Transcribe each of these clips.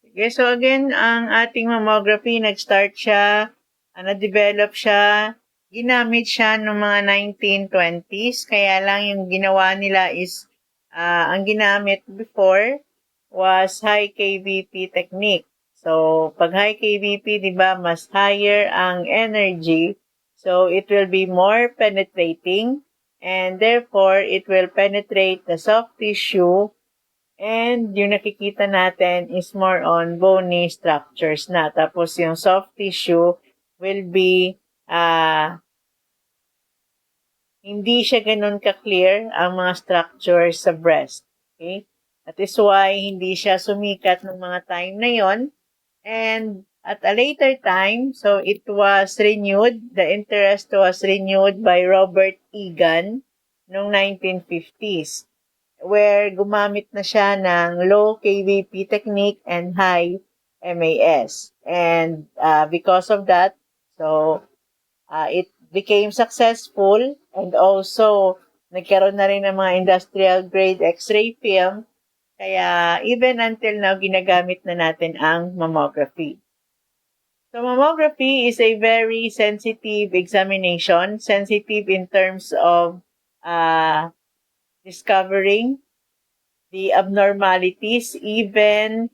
Okay, so again, ang ating mammography, nag-start siya, na-develop siya, ginamit siya noong mga 1920s, kaya lang yung ginawa nila is, ang ginamit before was high kVp technique. So, pag high kVp, di ba, mas higher ang energy, so it will be more penetrating, and therefore, it will penetrate the soft tissue. And yung nakikita natin is more on bony structures na. Tapos yung soft tissue will be, hindi siya ganun ka-clear ang mga structures sa breast. Okay? That is why hindi siya sumikat ng mga time na yon. And at a later time, so it was renewed, the interest was renewed by Robert Egan noong 1950s. Where gumamit na siya ng low kVp technique and high MAS. And because of that, so it became successful, and also nagkaroon na rin ng mga industrial grade X-ray film. Kaya even until now, ginagamit na natin ang mammography. So mammography is a very sensitive examination, sensitive in terms of discovering the abnormalities even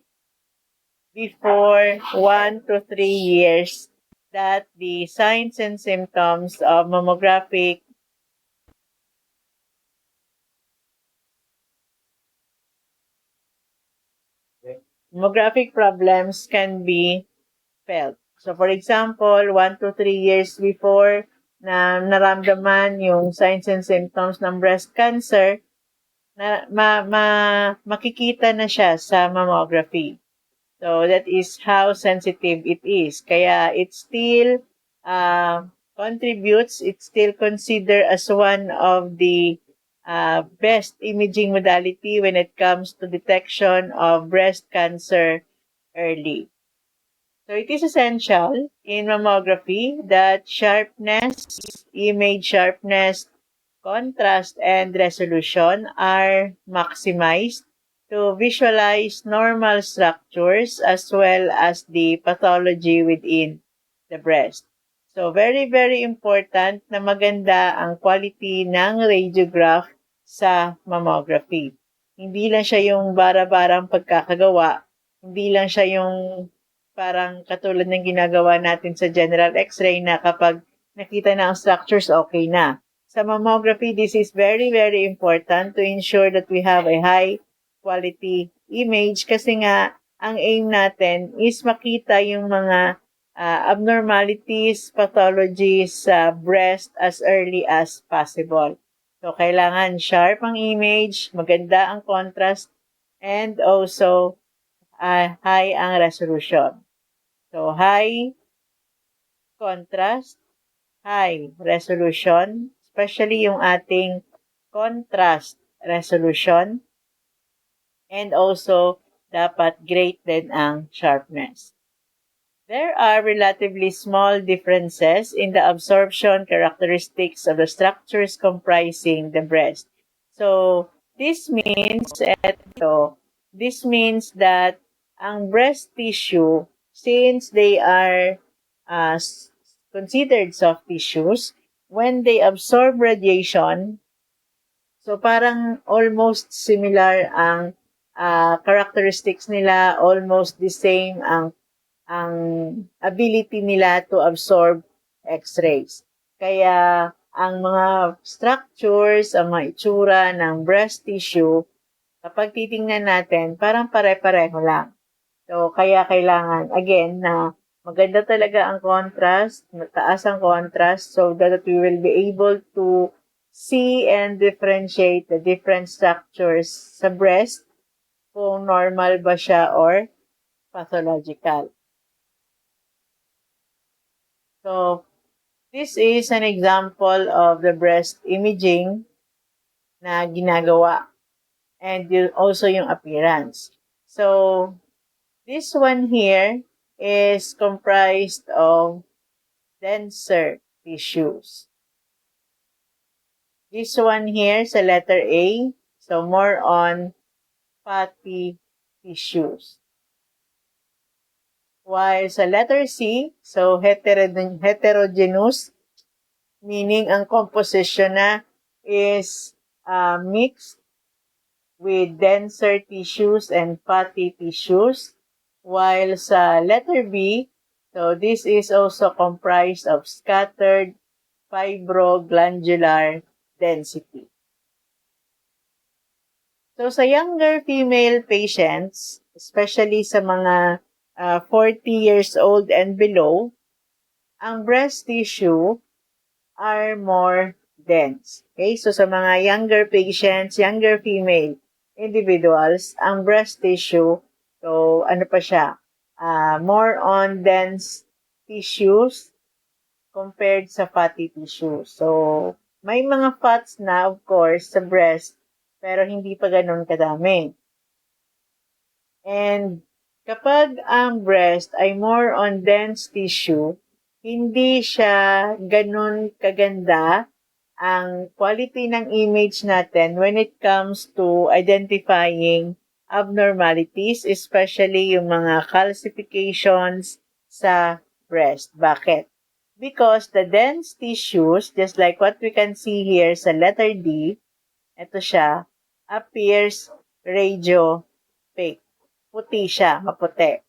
before 1 to 3 years that the signs and symptoms of mammographic problems can be felt. So for example, 1 to 3 years before na naramdaman yung signs and symptoms ng breast cancer, na makikita na siya sa mammography. So that is how sensitive it is. Kaya it still contributes, it's still considered as one of the best imaging modality when it comes to detection of breast cancer early. So it is essential in mammography that sharpness, image sharpness, contrast, and resolution are maximized to visualize normal structures as well as the pathology within the breast. So, very, very important na maganda ang quality ng radiograph sa mammography. Hindi lang siya yung bara-barang pagkakagawa, hindi lang siya yung parang katulad ng ginagawa natin sa general x-ray na kapag nakita na ang structures, okay na. Sa mammography, this is very, very important to ensure that we have a high quality image kasi nga, ang aim natin is makita yung mga abnormalities, pathologies sa breast as early as possible. So, kailangan sharp ang image, maganda ang contrast, and also high ang resolution. So, high contrast, high resolution, especially yung ating contrast resolution, and also dapat great din ang sharpness. There are relatively small differences in the absorption characteristics of the structures comprising the breast. So, this means that ang breast tissue, since they are considered soft tissues, when they absorb radiation, so parang almost similar ang characteristics nila, almost the same ang ability nila to absorb X-rays. Kaya ang mga structures, ang mga itsura ng breast tissue, kapag titingnan natin, parang pare-pareho lang. So, kaya kailangan, again, na maganda talaga ang contrast, mataas ang contrast, so that we will be able to see and differentiate the different structures sa breast, kung normal ba siya or pathological. So, this is an example of the breast imaging na ginagawa, and also yung appearance. So, this one here is comprised of denser tissues. This one here sa letter A, so more on fatty tissues. While sa letter C, so heterogeneous, meaning ang composition na is mixed with denser tissues and fatty tissues. While sa letter B, so this is also comprised of scattered fibroglandular density. So sa younger female patients, especially sa mga 40 years old and below, ang breast tissue are more dense. Okay? So sa mga younger patients, younger female individuals, ang breast tissue, so ano pa siya, more on dense tissues compared sa fatty tissue. So, may mga fats na, of course, sa breast, pero hindi pa ganun kadami. And kapag ang breast ay more on dense tissue, hindi siya ganun kaganda ang quality ng image natin when it comes to identifying abnormalities, especially yung mga calcifications sa breast. Bakit? Because the dense tissues, just like what we can see here sa letter D, ito siya, appears radiopaque. Puti siya, maputi.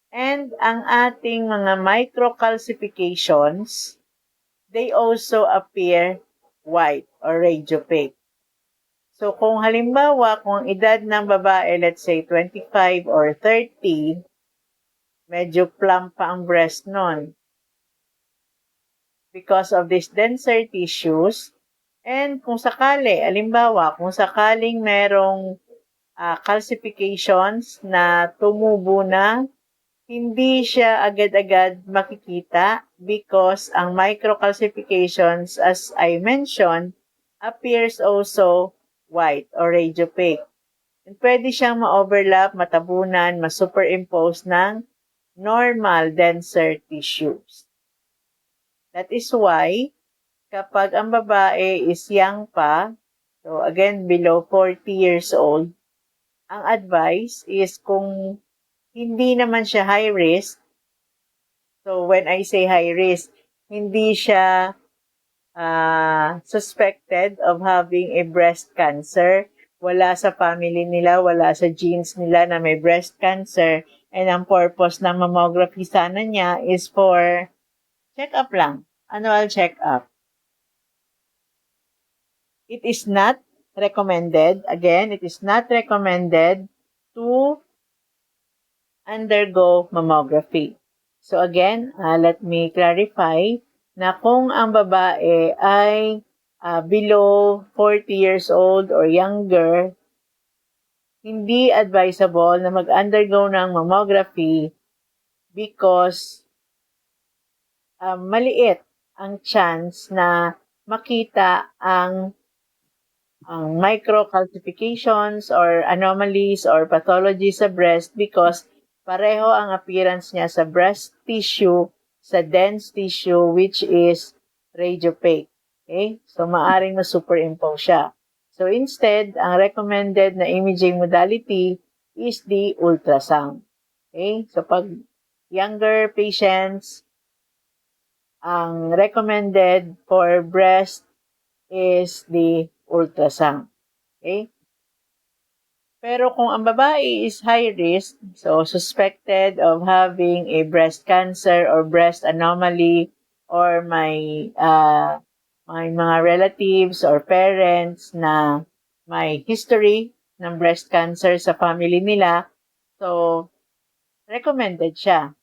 And ang ating mga microcalcifications, they also appear white or radiopaque. So kung halimbawa, kung ang edad ng babae, let's say 25 or 30, medyo plump pa ang breast nun because of these denser tissues. And kung sakali, halimbawa, kung sakaling merong calcifications na tumubo na, hindi siya agad-agad makikita because ang microcalcifications, as I mentioned, appears also white or radiopaque. And pwede siyang ma-overlap, matabunan, ma-superimpose ng normal denser tissues. That is why, kapag ang babae is young pa, so again, below 40 years old, ang advice is kung hindi naman siya high risk, so when I say high risk, hindi siya suspected of having a breast cancer, wala sa family nila, wala sa genes nila na may breast cancer, and ang purpose ng mammography sana niya is for check-up lang, annual check-up. It is not recommended, again, it is not recommended to undergo mammography. So again, let me clarify na kung ang babae ay below 40 years old or younger, hindi advisable na mag-undergo ng mammography because maliit ang chance na makita ang microcalcifications or anomalies or pathology sa breast because pareho ang appearance niya sa breast tissue, sa dense tissue, which is radiopaque. Okay? So, maaring ma-superimpose siya. So, instead, ang recommended na imaging modality is the ultrasound. Okay? So, pag younger patients, ang recommended for breast is the ultrasound. Okay? Pero kung ang babae is high risk, so suspected of having a breast cancer or breast anomaly, or may mga relatives or parents na may history ng breast cancer sa family nila, so recommended siya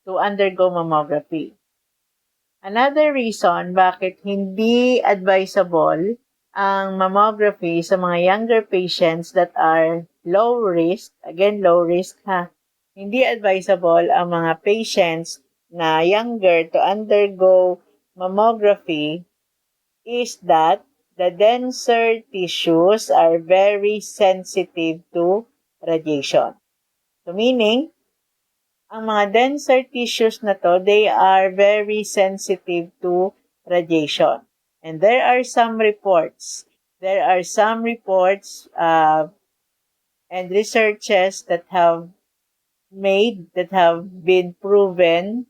to undergo mammography. Another reason bakit hindi advisable ang mammography sa mga younger patients that are low risk, again low risk ha, hindi advisable ang mga patients na younger to undergo mammography is that the denser tissues are very sensitive to radiation. So meaning, ang mga denser tissues na to, they are very sensitive to radiation. And there are some reports and researches that have made that have been proven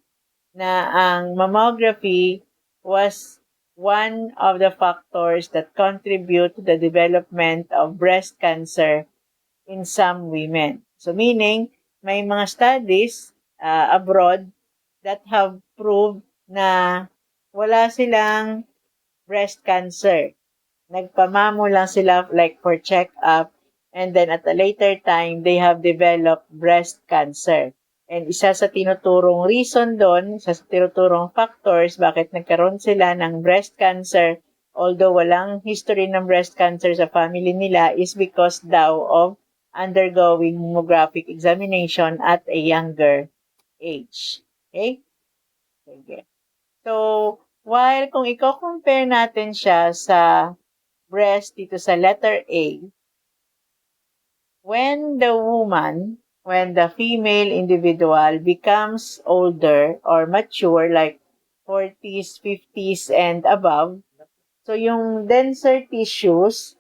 na ang mammography was one of the factors that contribute to the development of breast cancer in some women. So meaning, may mga studies abroad that have proved na wala silang breast cancer. Nagpamamo lang sila like for check-up, and then at a later time, they have developed breast cancer. And isa sa tinuturong reason doon, isa sa tinuturong factors bakit nagkaroon sila ng breast cancer, although walang history ng breast cancer sa family nila, is because daw of undergoing mammographic examination at a younger age. Okay? Sige. So, while kung i-compare natin siya sa breast dito sa letter A, when the female individual becomes older or mature, like 40s, 50s, and above, so yung denser tissues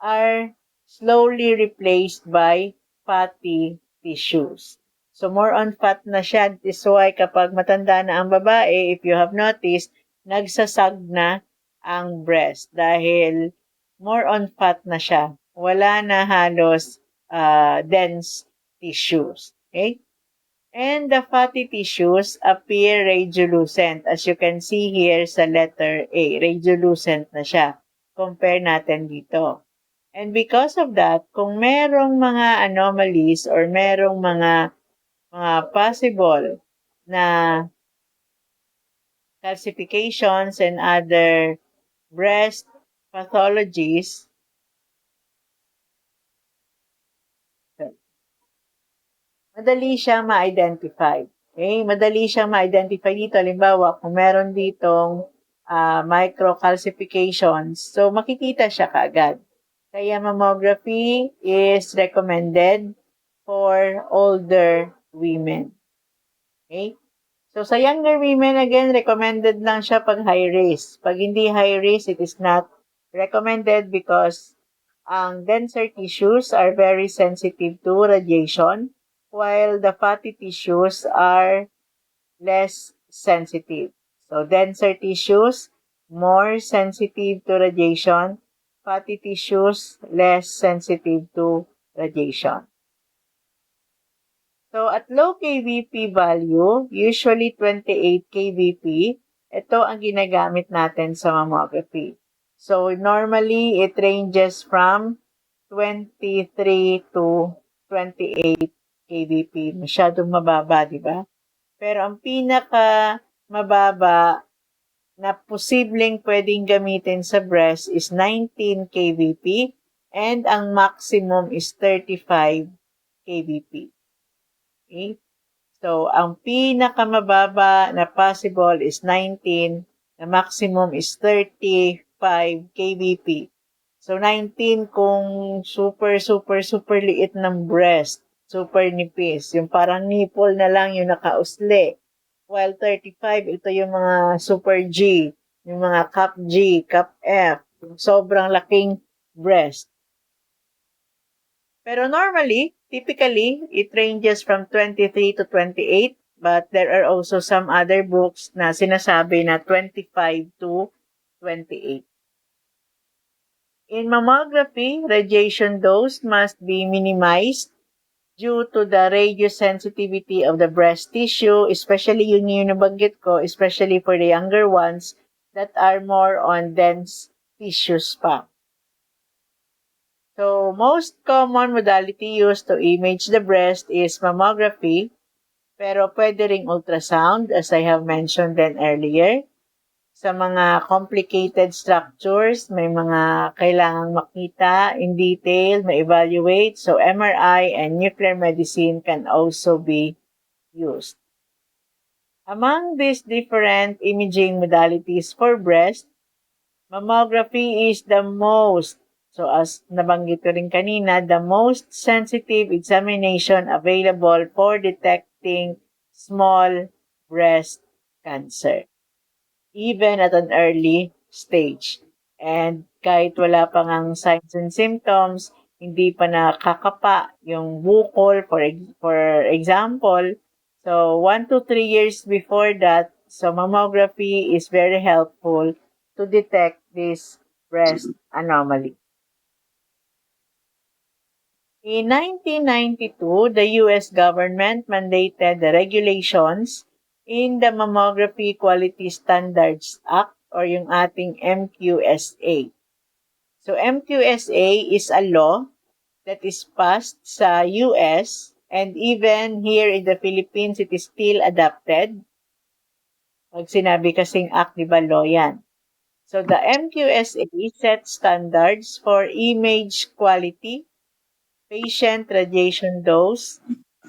are slowly replaced by fatty tissues. So more on fat na siya. This is why kapag matanda na ang babae, if you have noticed, nagsasag na ang breast dahil more on fat na siya. Wala na halos dense tissues. Okay? And the fatty tissues appear radiolucent. As you can see here sa letter A, radiolucent na siya. Compare natin dito. And because of that, kung merong mga anomalies or merong mga possible na calcifications and other breast pathologies, madali siyang ma-identify. Okay? Madali siyang ma-identify dito. Halimbawa, kung meron ditong microcalcifications, so makikita siya kaagad. Kaya mammography is recommended for older women. Okay? So, sa younger women, again, recommended lang siya pag high risk. Pag hindi high risk, it is not recommended because ang denser tissues are very sensitive to radiation, while the fatty tissues are less sensitive. So, denser tissues, more sensitive to radiation. Fatty tissues, less sensitive to radiation. So, at low kVp value, usually 28 kVp, ito ang ginagamit natin sa mammography. So, normally, it ranges from 23 to 28 kVp. Masyadong mababa, di ba? Pero ang pinaka mababa na posibleng pwedeng gamitin sa breast is 19 kVp and ang maximum is 35 kVp. Okay? So, ang pinakamababa na possible is 19, the maximum is 35 kVp. So, 19 kung super liit ng breast, super nipis, yung parang nipple na lang yung nakausli. While 35, ito yung mga super G, yung mga cup G, cup F, yung sobrang laking breast. Pero normally, typically, it ranges from 23 to 28, but there are also some other books na sinasabi na 25 to 28. In mammography, radiation dose must be minimized due to the radiosensitivity of the breast tissue, especially yung nabanggit ko, especially for the younger ones that are more on dense tissues pa. So, most common modality used to image the breast is mammography, pero pwede ring ultrasound, as I have mentioned then earlier. Sa mga complicated structures, may mga kailangang makita in detail, ma-evaluate. So, MRI and nuclear medicine can also be used. Among these different imaging modalities for breast, mammography is the most, so as nabanggit ko rin kanina, the most sensitive examination available for detecting small breast cancer, even at an early stage. And kahit wala pang ang signs and symptoms, hindi pa nakakapa yung bukol, for example. So, 1 to 3 years before that, so mammography is very helpful to detect this breast anomaly. In 1992, the U.S. government mandated the regulations in the Mammography Quality Standards Act or yung ating MQSA. So MQSA is a law that is passed sa US and even here in the Philippines, it is still adopted. Pag sinabi kasing act, di ba, law yan. So the MQSA sets standards for image quality, patient radiation dose,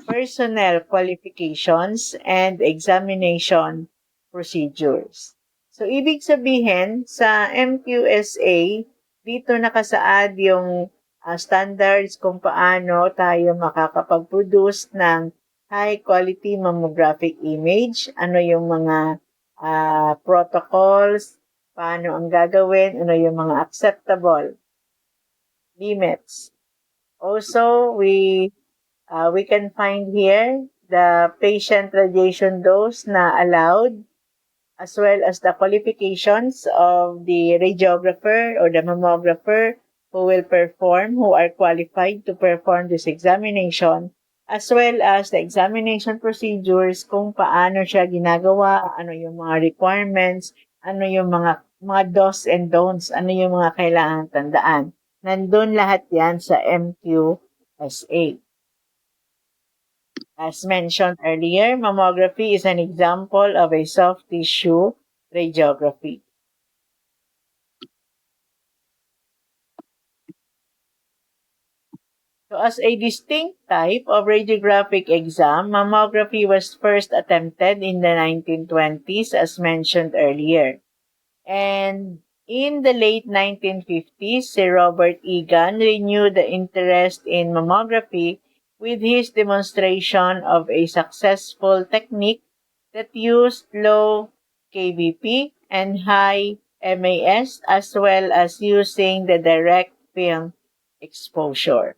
personnel qualifications, and examination procedures. So, ibig sabihin, sa MQSA, dito nakasaad yung standards kung paano tayo makakapag-produce ng high-quality mammographic image, ano yung mga protocols, paano ang gagawin, ano yung mga acceptable limits. Also, we can find here the patient radiation dose na allowed as well as the qualifications of the radiographer or the mammographer who are qualified to perform this examination, as well as the examination procedures kung paano siya ginagawa, ano yung mga requirements, ano yung mga do's and don'ts, ano yung mga kailangang tandaan. Nandun lahat yan sa MQSA. As mentioned earlier, mammography is an example of a soft tissue radiography. So as a distinct type of radiographic exam, mammography was first attempted in the 1920s as mentioned earlier. And in the late 1950s, Sir Robert Egan renewed the interest in mammography with his demonstration of a successful technique that used low kVp and high MAS as well as using the direct film exposure.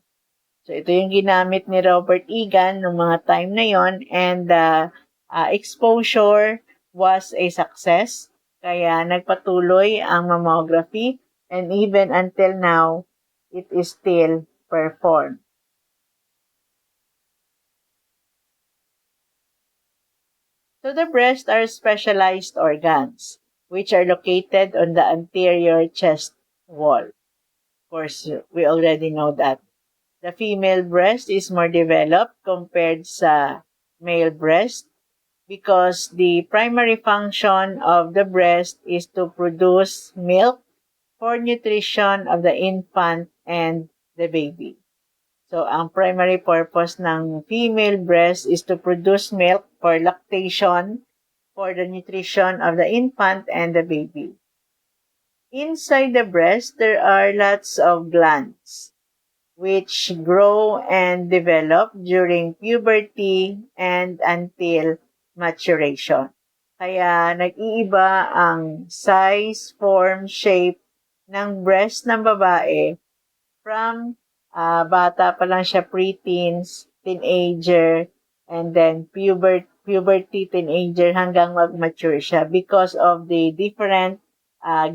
So ito yung ginamit ni Robert Egan noong mga time na yon, and the exposure was a success. Kaya nagpatuloy ang mammography and even until now, it is still performed. So the breasts are specialized organs which are located on the anterior chest wall. Of course, we already know that. The female breast is more developed compared sa male breast because the primary function of the breast is to produce milk for nutrition of the infant and the baby. So, ang primary purpose ng female breast is to produce milk for lactation for the nutrition of the infant and the baby. Inside the breast, there are lots of glands which grow and develop during puberty and until maturation. Kaya nag-iiba ang size, form, shape ng breast ng babae from bata pa lang siya, preteens, teenager, and then puberty, teenager, hanggang mag-mature siya because of the different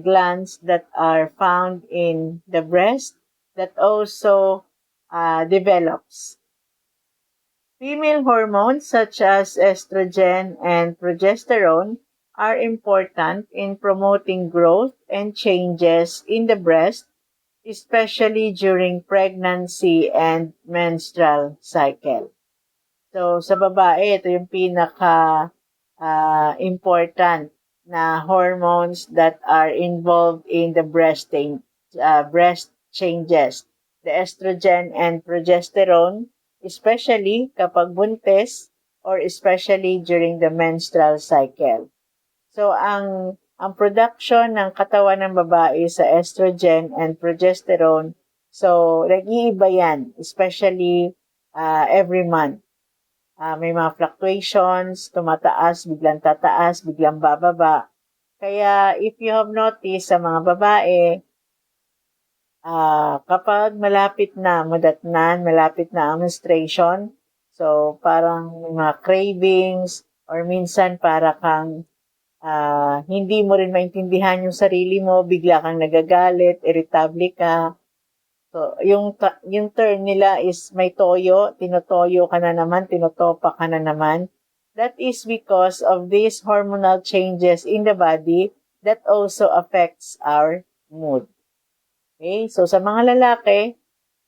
glands that are found in the breast that also develops. Female hormones such as estrogen and progesterone are important in promoting growth and changes in the breast, especially during pregnancy and menstrual cycle. So, sa babae, ito yung pinaka important na hormones that are involved in the breast changes. The estrogen and progesterone, especially kapag buntis or especially during the menstrual cycle. So, ang production ng katawan ng babae sa estrogen and progesterone, so, nag-iiba yan, especially every month. May mga fluctuations, tumataas, biglang tataas, biglang bababa. Kaya if you have noticed sa mga babae, kapag malapit na madatnan, malapit na ang menstruation, so parang mga cravings or minsan para kang hindi mo rin maintindihan yung sarili mo, bigla kang nagagalit, irritable ka. So, yung term nila is may toyo, tinotoyo ka na naman, tinotopa ka na naman. That is because of these hormonal changes in the body that also affects our mood. Okay? So, sa mga lalaki,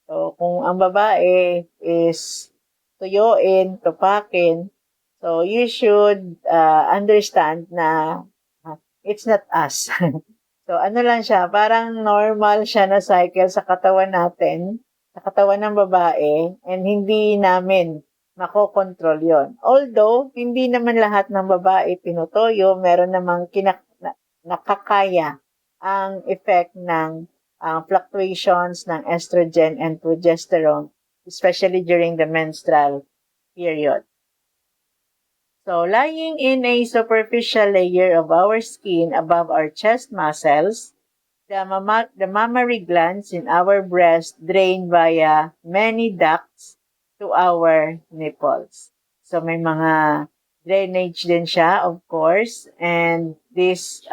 so kung ang babae is tuyuin, tupakin, so you should understand na it's not us. So, ano lang siya, parang normal siya na cycle sa katawan natin, sa katawan ng babae, and hindi namin makokontrol yon. Although, hindi naman lahat ng babae tinutoyo, meron namang nakakaya ang effect ng fluctuations ng estrogen and progesterone, especially during the menstrual period. So, lying in a superficial layer of our skin above our chest muscles, the mammary glands in our breast drain via many ducts to our nipples. So, may mga drainage din siya, of course, and this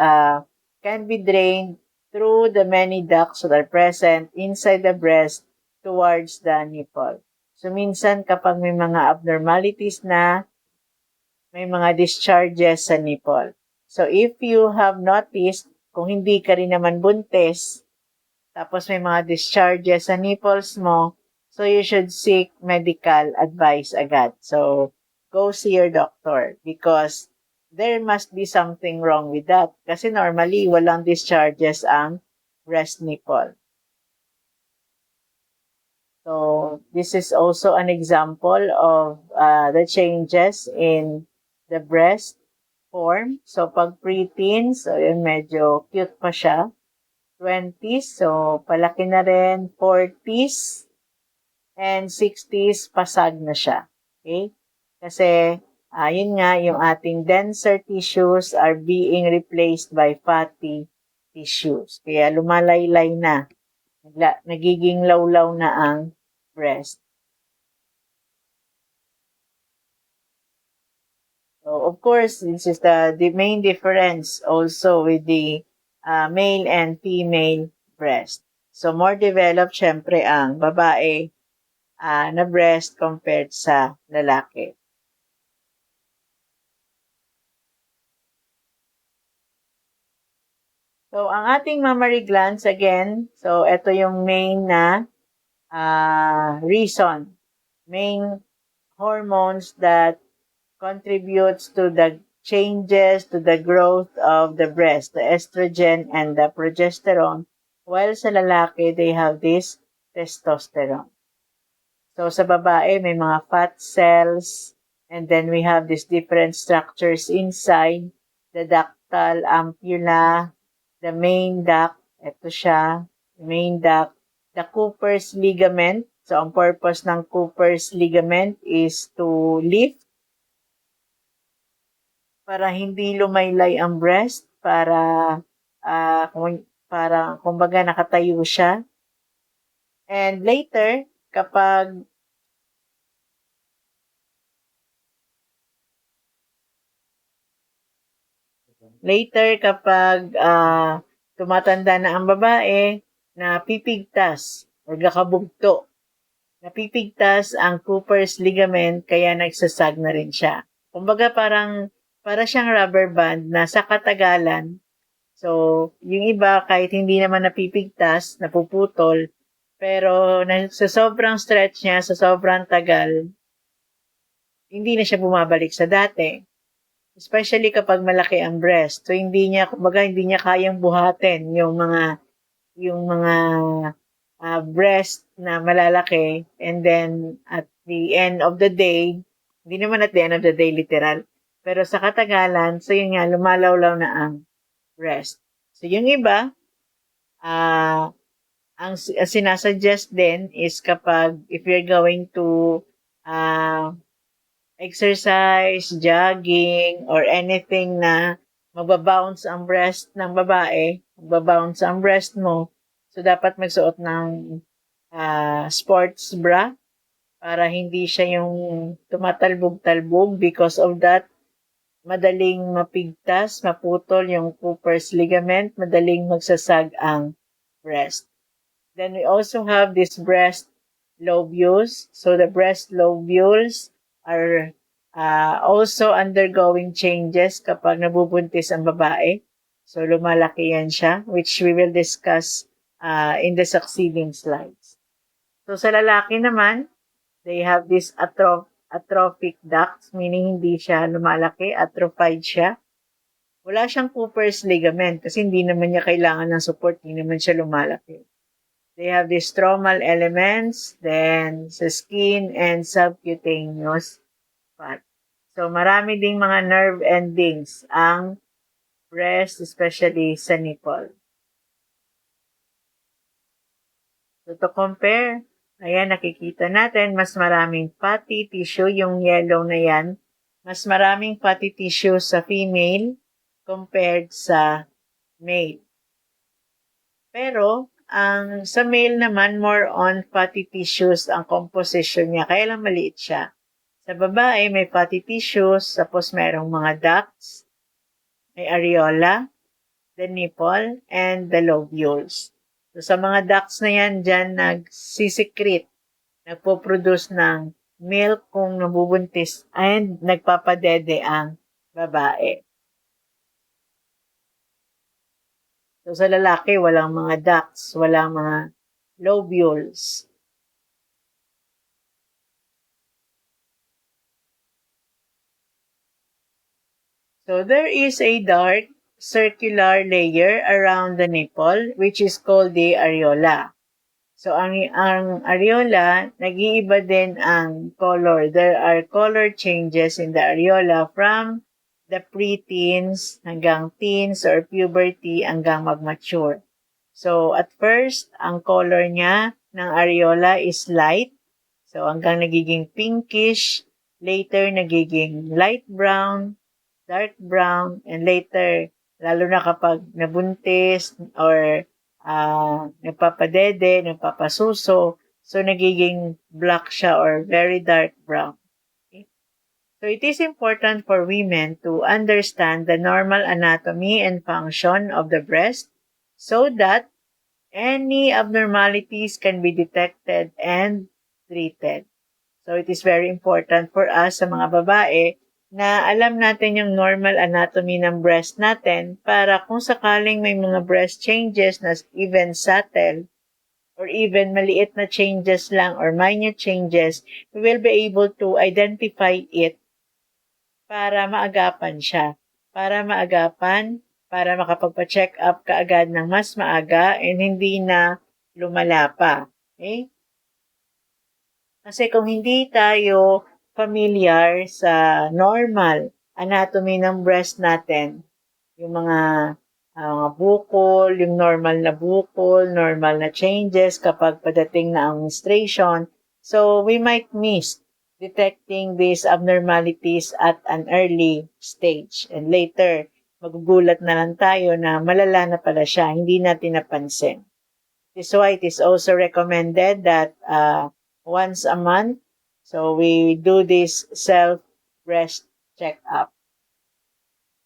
can be drained through the many ducts that are present inside the breast towards the nipple. So, minsan kapag may mga abnormalities na, may mga discharges sa nipple. So, if you have noticed, kung hindi ka rin naman buntis, tapos may mga discharges sa nipples mo, so you should seek medical advice agad. So, go see your doctor because there must be something wrong with that. Kasi normally, walang discharges ang breast nipple. So, this is also an example of the changes in the breast form. So, pag preteens, so yun, medyo cute pa siya. 20s, so palaki na rin. 40s and 60s, pasag na siya. Okay? Kasi, yun nga, yung ating denser tissues are being replaced by fatty tissues. Kaya lumalaylay na. Nagiging lawlaw na ang breast. So, of course, this is the main difference also with the male and female breast. So, more developed, syempre, ang babae na breast compared sa lalaki. So, ang ating mammary glands, again, so, ito yung main na reason, main hormones that contributes to the changes to the growth of the breast, the estrogen and the progesterone, while sa lalaki, they have this testosterone. So, sa babae, may mga fat cells, and then we have these different structures inside, the ductal ampulla, the main duct, ito siya, main duct, the Cooper's ligament. So, ang purpose ng Cooper's ligament is to lift para hindi lumaylay ang breast, para kumbaga nakatayo siya. And later, kapag tumatanda na ang babae, napipigtas o nakabugto. Napipigtas ang Cooper's ligament kaya nagsasag na rin siya. Kumbaga para siyang rubber band na sa katagalan, so yung iba kahit hindi naman napipigtas, napuputol, pero sa sobrang stretch niya, sa sobrang tagal, hindi na siya bumabalik sa dati. Especially kapag malaki ang breast. So hindi niya kayang buhatin yung mga breast na malalaki, and then at the end of the day, hindi naman at the end of the day literal, pero sa katagalan, so yun nga, lumalawlaw na ang breast. So yung iba, ang sinasuggest din is kapag if you're going to exercise, jogging, or anything na magbabounce ang breast ng babae, magbabounce ang breast mo, So, dapat magsuot ng sports bra para hindi siya yung tumatalbog-talbog. Because of that, madaling mapigtas, maputol yung Cooper's ligament, madaling magsasag ang breast. Then we also have this breast lobules. So the breast lobules are also undergoing changes kapag nabubuntis ang babae. So lumalaki yan siya, which we will discuss in the succeeding slides. So sa lalaki naman, they have this atrophic ducts, meaning hindi siya lumalaki, atrophied siya. Wala siyang Cooper's ligament kasi hindi naman niya kailangan ng support, hindi naman siya lumalaki. They have the stromal elements, then sa skin and subcutaneous fat. So marami ding mga nerve endings ang breast, especially sa nipple. So to compare, ayan nakikita natin, mas maraming fatty tissue, yung yellow na yan, mas maraming fatty tissue sa female compared sa male. Pero, sa male naman, more on fatty tissues ang composition niya, kaya lang maliit siya. Sa babae, may fatty tissues, tapos merong mga ducts, may areola, the nipple, and the lobules. So, sa mga ducts na yan, dyan nagsisikret, nagpo-produce ng milk kung nabubuntis, and nagpapadede ang babae. So, sa lalaki, walang mga ducts, walang mga lobules. So, there is a dark circular layer around the nipple, which is called the areola. So, ang areola, nag-iiba din ang color. There are color changes in the areola from the pre-teens hanggang teens or puberty hanggang mag-mature. So, at first, ang color niya ng areola is light. So, hanggang nagiging pinkish, later nagiging light brown, dark brown, and later, lalo na kapag nabuntis or nagpapadede, nagpapasuso, so nagiging black siya or very dark brown. So it is important for women to understand the normal anatomy and function of the breast so that any abnormalities can be detected and treated. So it is very important for us sa mga babae na alam natin yung normal anatomy ng breast natin para kung sakaling may mga breast changes na even subtle or even maliit na changes lang or minor changes, we will be able to identify it para maagapan siya. Para makapagpa-check up kaagad ng mas maaga and hindi na lumala pa. Okay? Kasi kung hindi tayo familiar sa normal anatomy ng breast natin, yung mga bukol, yung normal na bukol, normal na changes kapag padating na ang menstruation, so we might miss detecting these abnormalities at an early stage. And later, magugulat na lang tayo na malala na pala siya, hindi natin napansin. This is why it is also recommended that once a month, so we do this self-breast check-up.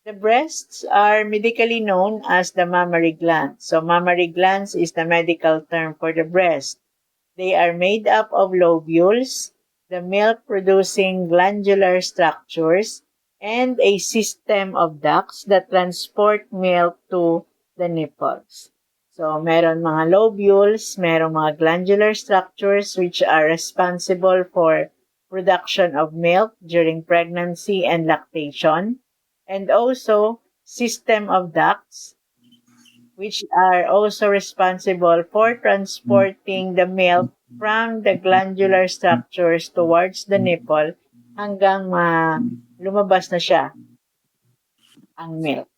The breasts are medically known as the mammary glands. So mammary glands is the medical term for the breast. They are made up of lobules, the milk-producing glandular structures, and a system of ducts that transport milk to the nipples. So, meron mga lobules, meron mga glandular structures which are responsible for production of milk during pregnancy and lactation, and also system of ducts which are also responsible for transporting the milk from the glandular structures towards the nipple hanggang lumabas na siya ang milk.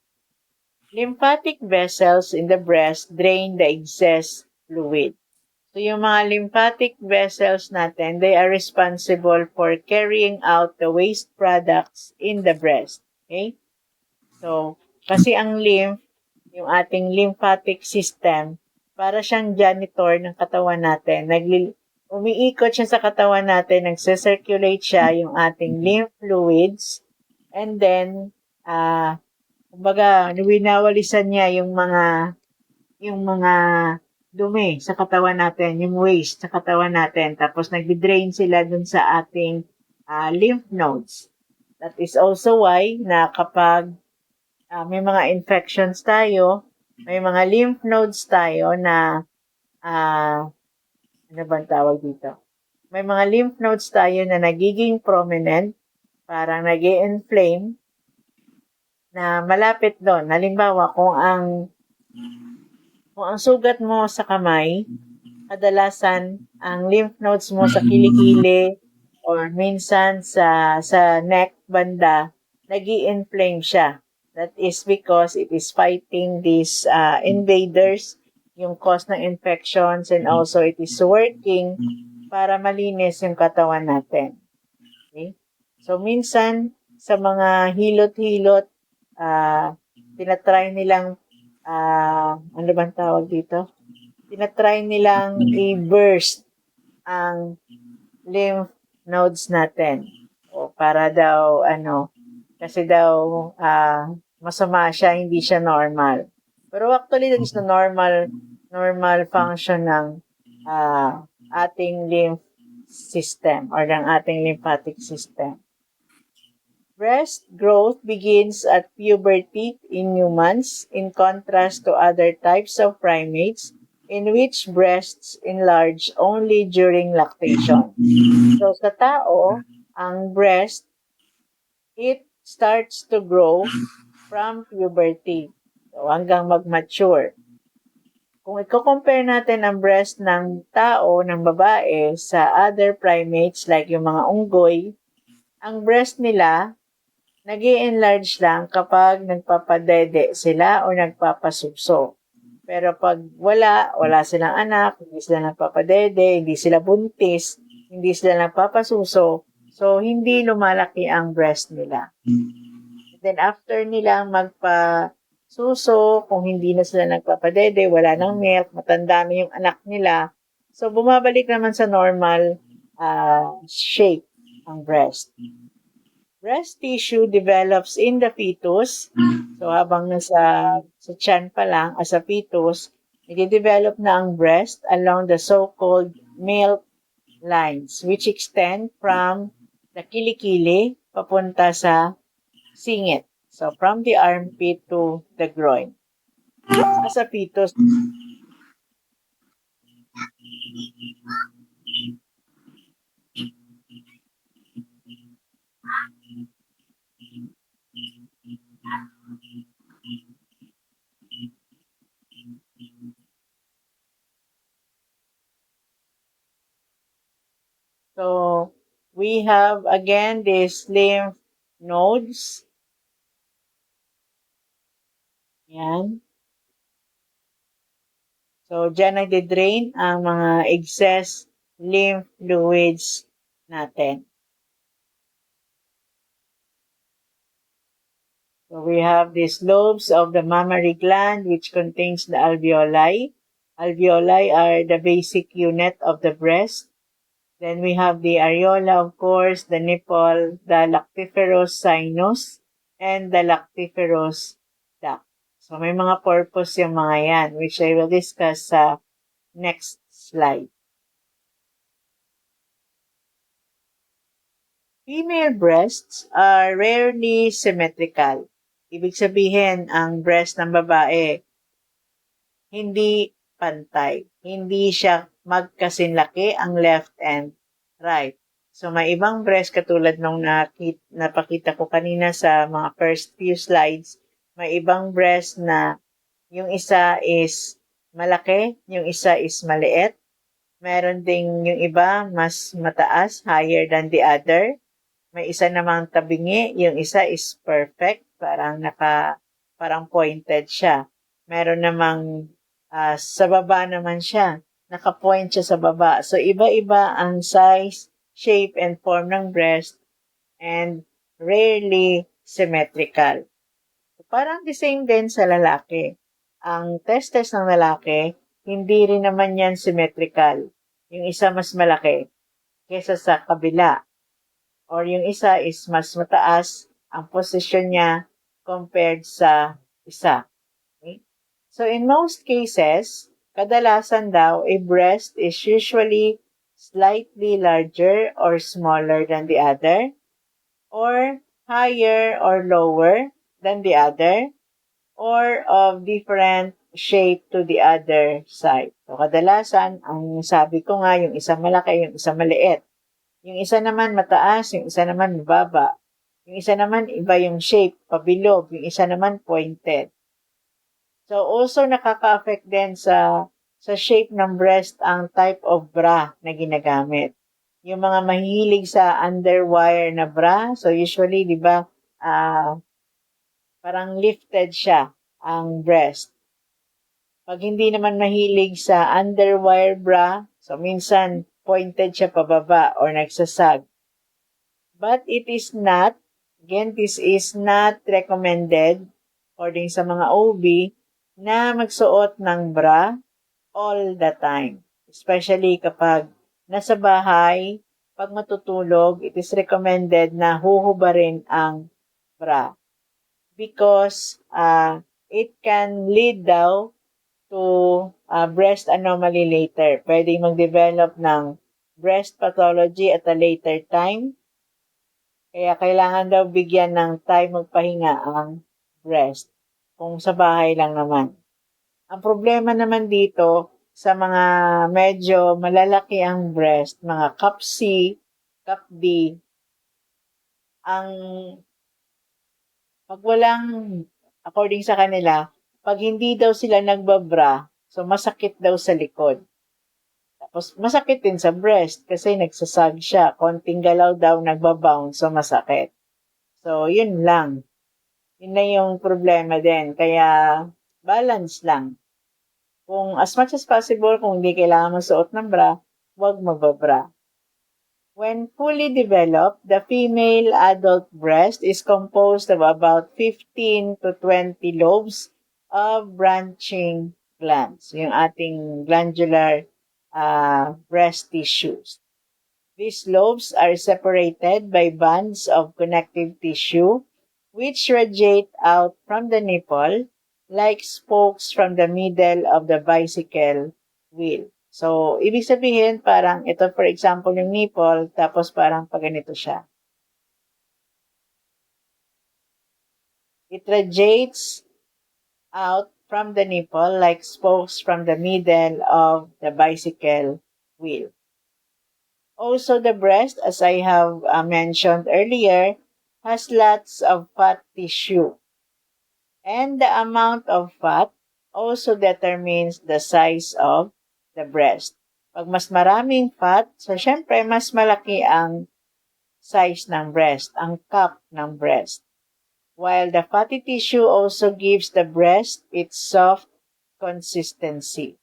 Lymphatic vessels in the breast drain the excess fluid. So yung mga lymphatic vessels natin, they are responsible for carrying out the waste products in the breast. Okay? So, kasi ang lymph, yung ating lymphatic system, para siyang janitor ng katawan natin. Umiikot siya sa katawan natin, nagse-circulate siya yung ating lymph fluids, and then, kumbaga, winawalisan niya yung mga dumi sa katawan natin, yung waste sa katawan natin. Tapos nagdi-drain sila dun sa ating lymph nodes. That is also why na kapag may mga infections tayo, may mga lymph nodes tayo na ano bang tawag dito? May mga lymph nodes tayo na nagiging prominent, parang nag-i-inflame, na malapit doon. Halimbawa, kung ang sugat mo sa kamay, kadalasan ang lymph nodes mo sa kilikili or minsan sa neck banda, nag-i-inflame siya. That is because it is fighting these invaders, yung cause ng infections, and also it is working para malinis yung katawan natin. Okay? So, minsan, sa mga hilot-hilot, tinatry nilang, ano bang tawag dito? Tinatry nilang i-burst ang lymph nodes natin. O para daw, kasi daw, masama siya, hindi siya normal. Pero actually, that is the normal function ng ating lymph system or ng ating lymphatic system. Breast growth begins at puberty in humans, in contrast to other types of primates in which breasts enlarge only during lactation. So sa tao, ang breast, it starts to grow from puberty. So hanggang mag-mature. Kung i-compare natin ang breast ng tao, ng babae, sa other primates like yung mga unggoy, ang breast nila nag-i-enlarge lang kapag nagpapadede sila o nagpapasubso. Pero pag wala silang anak, hindi sila nagpapadede, hindi sila buntis, hindi sila nagpapasuso, so hindi lumalaki ang breast nila. Then after nilang magpasuso, kung hindi na sila nagpapadede, wala nang milk, matanda na yung anak nila, so bumabalik naman sa normal shape ang breast. Breast tissue develops in the fetus. So, habang sa tiyan pa lang, as a fetus, i-develop na ang breast along the so-called milk lines, which extend from the kilikili papunta sa singit. So, from the armpit to the groin. As a fetus, so we have again these lymph nodes. Yan. So, dyan nagde-drain ang mga excess lymph fluids natin. So, we have these lobes of the mammary gland which contains the alveoli. Alveoli are the basic unit of the breast. Then we have the areola, of course, the nipple, the lactiferous sinus, and the lactiferous duct. So, may mga purpose yung mga yan, which I will discuss sa next slide. Female breasts are rarely symmetrical. Ibig sabihin, ang breast ng babae, hindi pantay. Hindi siya magkasinlaki ang left and right. So, may ibang breast katulad nung napakita ko kanina sa mga first few slides, may ibang breast na yung isa is malaki, yung isa is maliit. Meron ding yung iba mas mataas, higher than the other. May isa namang tabingi, yung isa is perfect, parang pointed siya. Meron namang sa baba naman siya, naka-point siya sa baba. So iba-iba ang size, shape, and form ng breast and rarely symmetrical. So, parang the same din sa lalaki. Ang testes ng lalaki, hindi rin naman yan symmetrical. Yung isa mas malaki kesa sa kabila. Or yung isa is mas mataas ang posisyon niya compared sa isa. Okay? So in most cases, kadalasan daw, a breast is usually slightly larger or smaller than the other, or higher or lower than the other, or of different shape to the other side. So, kadalasan, ang sabi ko nga, yung isa malaki, yung isa maliit. Yung isa naman mataas, yung isa naman mababa. Yung isa naman, iba yung shape, pabilog. Yung isa naman pointed. So, also nakaka-affect din sa shape ng breast ang type of bra na ginagamit. Yung mga mahilig sa underwire na bra, so usually, di ba, parang lifted siya ang breast. Pag hindi naman mahilig sa underwire bra, so minsan pointed siya pababa or nagsasag. But it is not, again, this is not recommended according sa mga OB na magsuot ng bra all the time. Especially kapag nasa bahay, pag matutulog, it is recommended na huhubarin ang bra. Because it can lead daw to breast anomaly later. Pwede mag-develop ng breast pathology at a later time. Kaya kailangan daw bigyan ng time magpahinga ang breast kung sa bahay lang naman. Ang problema naman dito sa mga medyo malalaki ang breast, mga cup C, cup D, ang pag walang, according sa kanila, pag hindi daw sila nagbabra, so masakit daw sa likod. Tapos masakit din sa breast kasi nagsasag siya. Konting galaw daw nagbabounce, so masakit. So, yun lang. Yun na yung problema din. Kaya, balance lang. Kung as much as possible, kung hindi kailangan magsuot ng bra, huwag magbabra. When fully developed, the female adult breast is composed of about 15 to 20 lobes of branching glands, yung ating glandular breast tissues. These lobes are separated by bands of connective tissue which radiate out from the nipple like spokes from the middle of the bicycle wheel. So, ibig sabihin, parang ito for example yung nipple, tapos parang pag ganito siya. It radiates out from the nipple like spokes from the middle of the bicycle wheel. Also, the breast, as I have mentioned earlier, has lots of fat tissue. And the amount of fat also determines the size of the breast. Pag mas maraming fat, so syempre mas malaki ang size ng breast, ang cup ng breast. While the fatty tissue also gives the breast its soft consistency.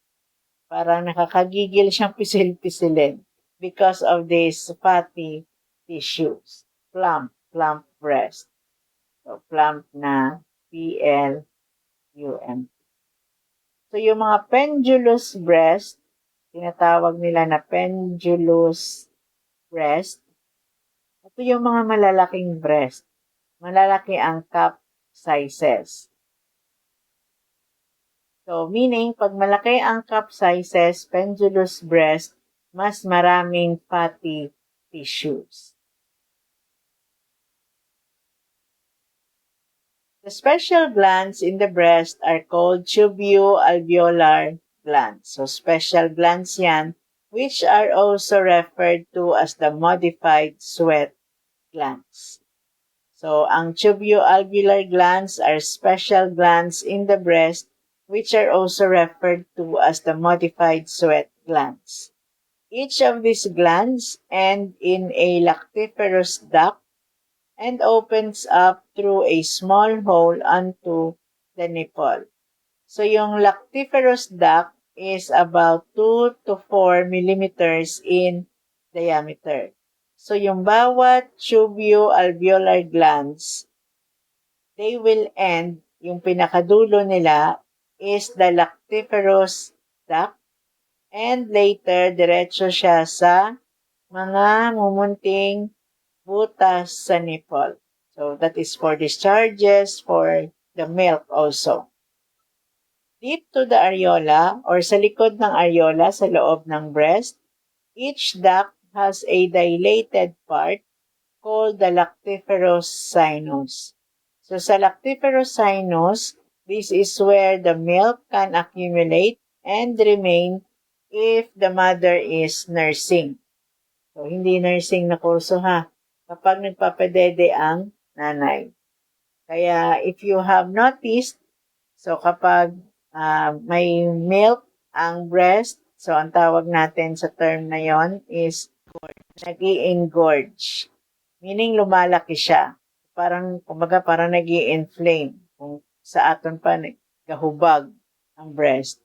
Parang nakakagigil siyang pisil-pisilin because of these fatty tissues. Plump breast. So, plump na P-L-U-M. So, yung mga pendulous breast, tinatawag nila na pendulous breast. Ito yung mga malalaking breast. Malalaki ang cup sizes. So, meaning, pag malaki ang cup sizes, pendulous breast, mas maraming fatty tissues. The special glands in the breast are called tubeo-alveolar glands. So, special glands yan, which are also referred to as the modified sweat glands. So, ang tubeo-alveolar glands are special glands in the breast which are also referred to as the modified sweat glands. Each of these glands end in a lactiferous duct and opens up through a small hole onto the nipple. So, yung lactiferous duct is about 2 to 4 millimeters in diameter. So, yung bawat tubeo-alveolar glands, they will end, yung pinakadulo nila is the lactiferous duct. And later, diretso siya sa mga mumunting butas sa nipple. So, that is for discharges, for the milk also. Deep to the areola or sa likod ng areola sa loob ng breast, each duct has a dilated part called the lactiferous sinus. So sa lactiferous sinus, this is where the milk can accumulate and remain if the mother is nursing. So hindi nursing na kurso ha, kapag nagpapadede ang nanay. Kaya if you have noticed, so kapag may milk ang breast, so ang tawag natin sa term na yon is nag-i-engorge. Meaning lumalaki siya. Parang, kumbaga, parang nag-i-inflame. Kung sa aton pa, gahubag ang breast.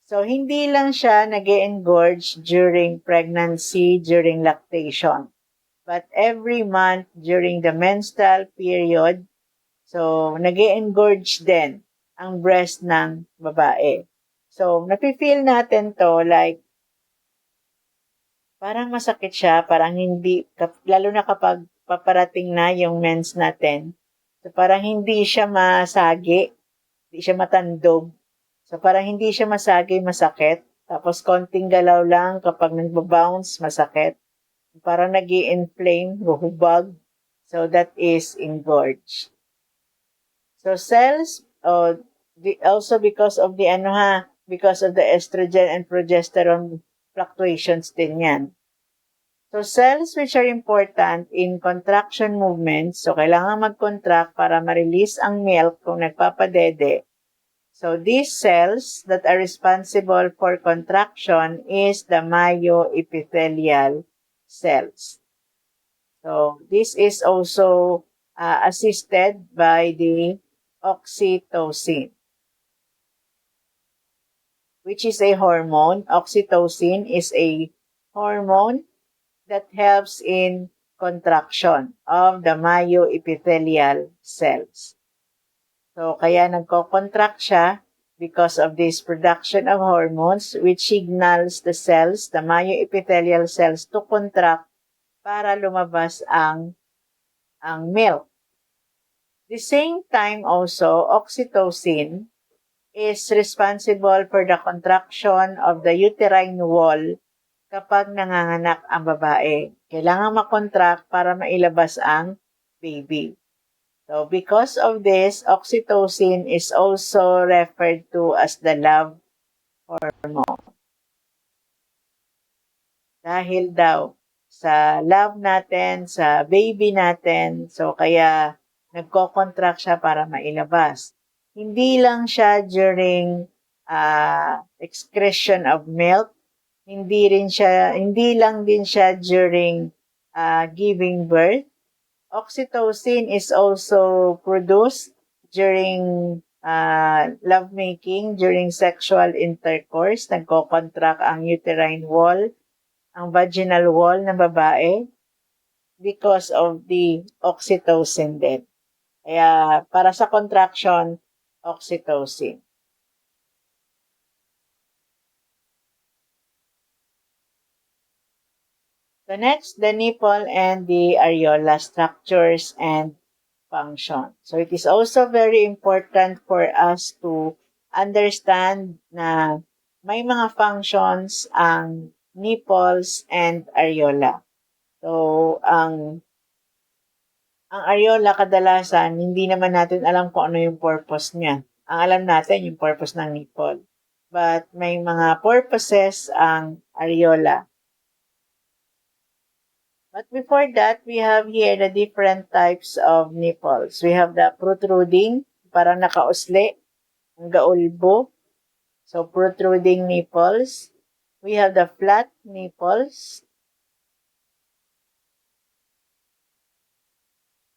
So, hindi lang siya nag-i-engorge during pregnancy, during lactation. But every month during the menstrual period, so, nag-i-engorge din ang breast ng babae. So, napifeel natin to like, parang masakit siya, parang hindi, lalo na kapag paparating na yung mens natin. So, parang hindi siya masagi, hindi siya matandog. So, parang hindi siya masagi, masakit. Tapos, konting galaw lang kapag nagbabounce, masakit. Parang nag-i-inflame, huhubag. So, that is engorge. So, cells, also because of the because of the estrogen and progesterone fluctuations din yan. So, cells which are important in contraction movements, so kailangan mag-contract para ma-release ang milk kung nagpapadede. So, these cells that are responsible for contraction is the myoepithelial cells. So, this is also assisted by the oxytocin, which is a hormone. Oxytocin is a hormone that helps in contraction of the myoepithelial cells. So, kaya nagko-contract siya because of this production of hormones which signals the cells, the myoepithelial cells, to contract para lumabas ang milk. The same time also, oxytocin is responsible for the contraction of the uterine wall kapag nanganganak ang babae. Kailangan makontract para mailabas ang baby. So, because of this, oxytocin is also referred to as the love hormone. Dahil daw sa love natin, sa baby natin, so kaya nagko-contract siya para mailabas. Hindi lang siya during excretion of milk, hindi lang din siya during giving birth. Oxytocin is also produced during lovemaking, during sexual intercourse. Nagko-contract ang uterine wall, ang vaginal wall ng babae because of the oxytocin din. Kaya para sa contraction, oxytocin. So next, the nipple and the areola structures and function. So it is also very important for us to understand na may mga functions ang nipples and areola. So ang areola kadalasan, hindi naman natin alam kung ano yung purpose niya. Ang alam natin yung purpose ng nipple. But may mga purposes ang areola. But before that, we have here the different types of nipples. We have the protruding, parang nakausli, ang gaulbo. So, protruding nipples. We have the flat nipples.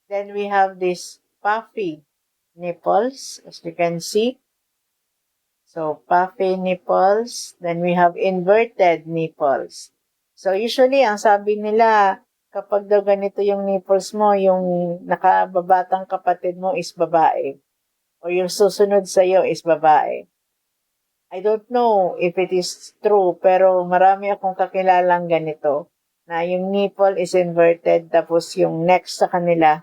Then we have this puffy nipples, as you can see. So, puffy nipples. Then we have inverted nipples. So, usually, ang sabi nila, kapag daw ganito yung nipples mo, yung nakababatang kapatid mo is babae. O yung susunod sa'yo is babae. I don't know if it is true, pero marami akong kakilalang ganito na yung nipple is inverted tapos yung next sa kanila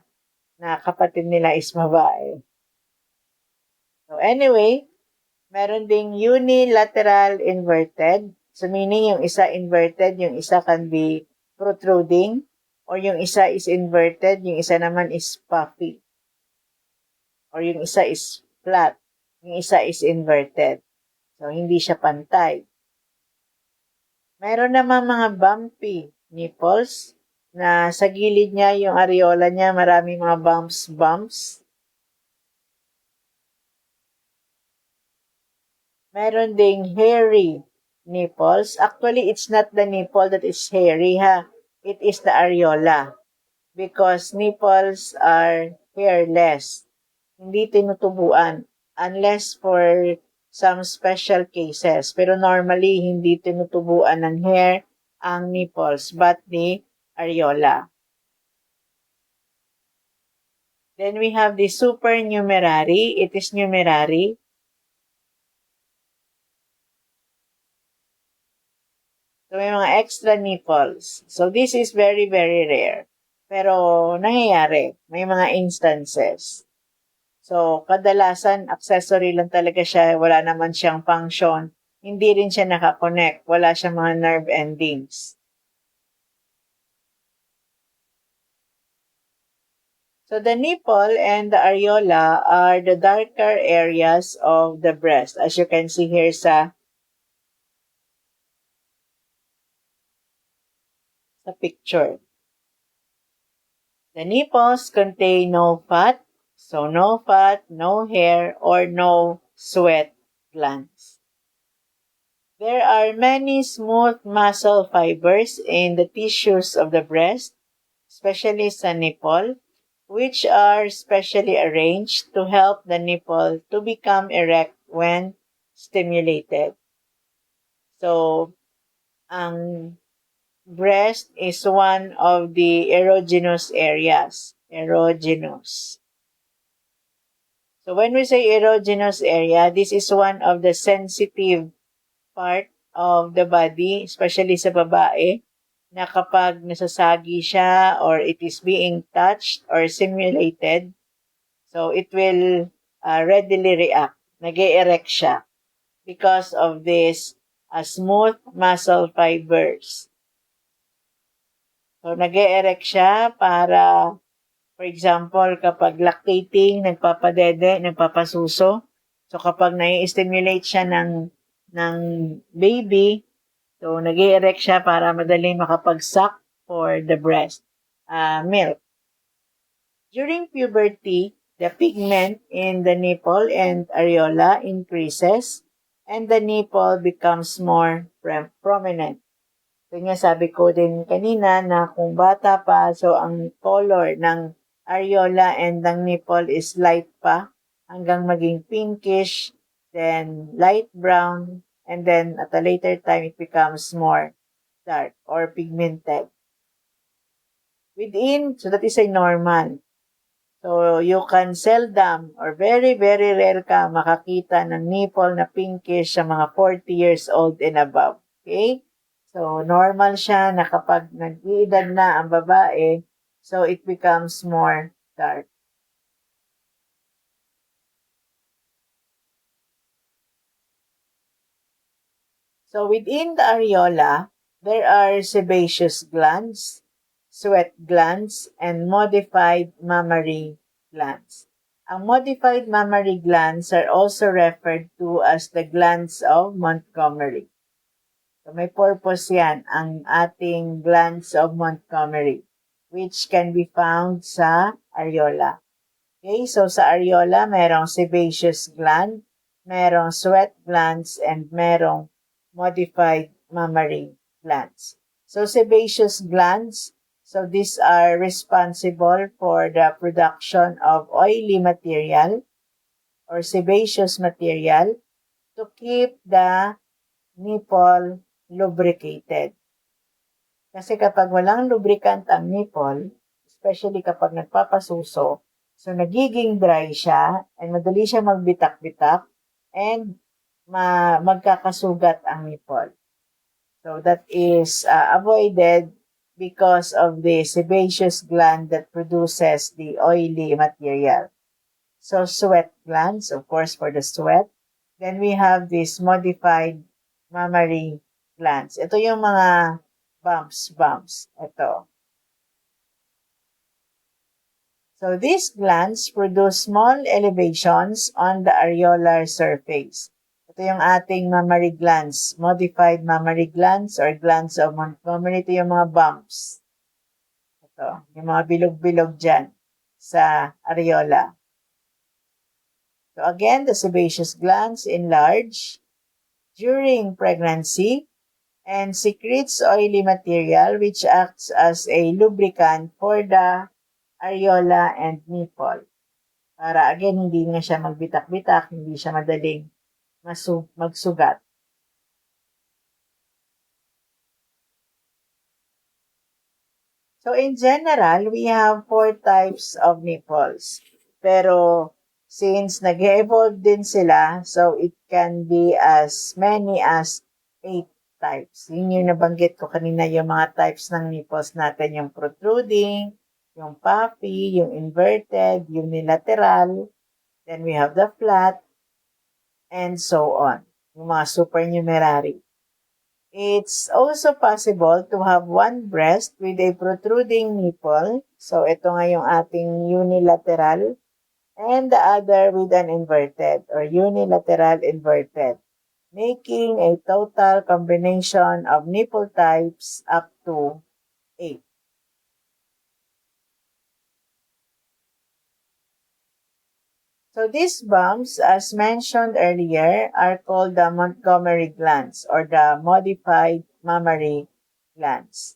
na kapatid nila is babae. So anyway, meron ding unilateral inverted. So meaning yung isa inverted, yung isa can be protruding, or yung isa is inverted, yung isa naman is puffy. Or yung isa is flat, yung isa is inverted. So hindi siya pantay. Meron naman mga bumpy nipples na sa gilid niya, yung areola niya, maraming mga bumps. Meron ding hairy nipples. Actually, it's not the nipple that is hairy, ha? It is the areola. Because nipples are hairless. Hindi tinutubuan. Unless for some special cases. Pero normally, hindi tinutubuan ng hair ang nipples, but the areola. Then we have the supernumerary. It is numerary. So, may mga extra nipples. So, this is very, very rare. Pero, nangyayari. May mga instances. So, kadalasan, accessory lang talaga siya. Wala naman siyang function. Hindi rin siya nakakonect. Wala siyang mga nerve endings. So, the nipple and the areola are the darker areas of the breast. As you can see here sa picture. The nipples contain no fat, so no fat, no hair, or no sweat glands. There are many smooth muscle fibers in the tissues of the breast, especially sa nipple, which are specially arranged to help the nipple to become erect when stimulated. So, ang breast is one of the erogenous areas. Erogenous. So when we say erogenous area, this is one of the sensitive part of the body, especially sa babae, na kapag nasasagi siya or it is being touched or simulated, so it will readily react. Nag-e-erect siya because of this smooth muscle fibers. So, nag-e-erect siya para, for example, kapag lactating, nagpapadede, nagpapasuso. So, kapag nai-stimulate siya ng baby, so, nag-e-erect siya para madaling makapag-suck for the breast milk. During puberty, the pigment in the nipple and areola increases and the nipple becomes more prominent. So nga sabi ko din kanina na kung bata pa, so ang color ng areola and ng nipple is light pa hanggang maging pinkish, then light brown, and then at a later time it becomes more dark or pigmented. So that is a normal. So you can seldom or very, very rare ka makakita ng nipple na pinkish sa mga 40 years old and above. Okay? So, normal siya na kapag nag-iedad na ang babae, so it becomes more dark. So, within the areola, there are sebaceous glands, sweat glands, and modified mammary glands. Ang modified mammary glands are also referred to as the glands of Montgomery. So, may purpose yan, ang ating glands of Montgomery, which can be found sa areola. Okay, so sa areola, merong sebaceous gland, merong sweat glands, and merong modified mammary glands. So sebaceous glands, so these are responsible for the production of oily material or sebaceous material to keep the nipple lubricated. Kasi kapag walang lubricant ang nipple, especially kapag nagpapasuso, so nagiging dry siya and madali siya magbitak-bitak and magkakasugat ang nipple. So that is avoided because of the sebaceous gland that produces the oily material. So sweat glands, of course, for the sweat. Then we have this modified mammary glands. Ito yung mga bumps. Ito. So these glands produce small elevations on the areolar surface. Ito yung ating mammary glands, modified mammary glands or glands of Montgomery. Ito yung mga bumps. Ito, yung mga bilog-bilog dyan sa areola. So again, the sebaceous glands enlarge during pregnancy and secretes oily material which acts as a lubricant for the areola and nipple. Para again, hindi nga siya magbitak-bitak, hindi siya madaling magsugat. So in general, we have 4 types of nipples. Pero since nag-evolve din sila, so it can be as many as 8 types. Yun yung nabanggit ko kanina, yung mga types ng nipples natin, yung protruding, yung puffy, yung inverted, unilateral, then we have the flat, and so on. Yung mga supernumerary. It's also possible to have one breast with a protruding nipple. So, ito nga yung ating unilateral. And the other with an inverted or unilateral inverted. Making a total combination of nipple types up to 8. So these bumps, as mentioned earlier, are called the Montgomery glands or the modified mammary glands.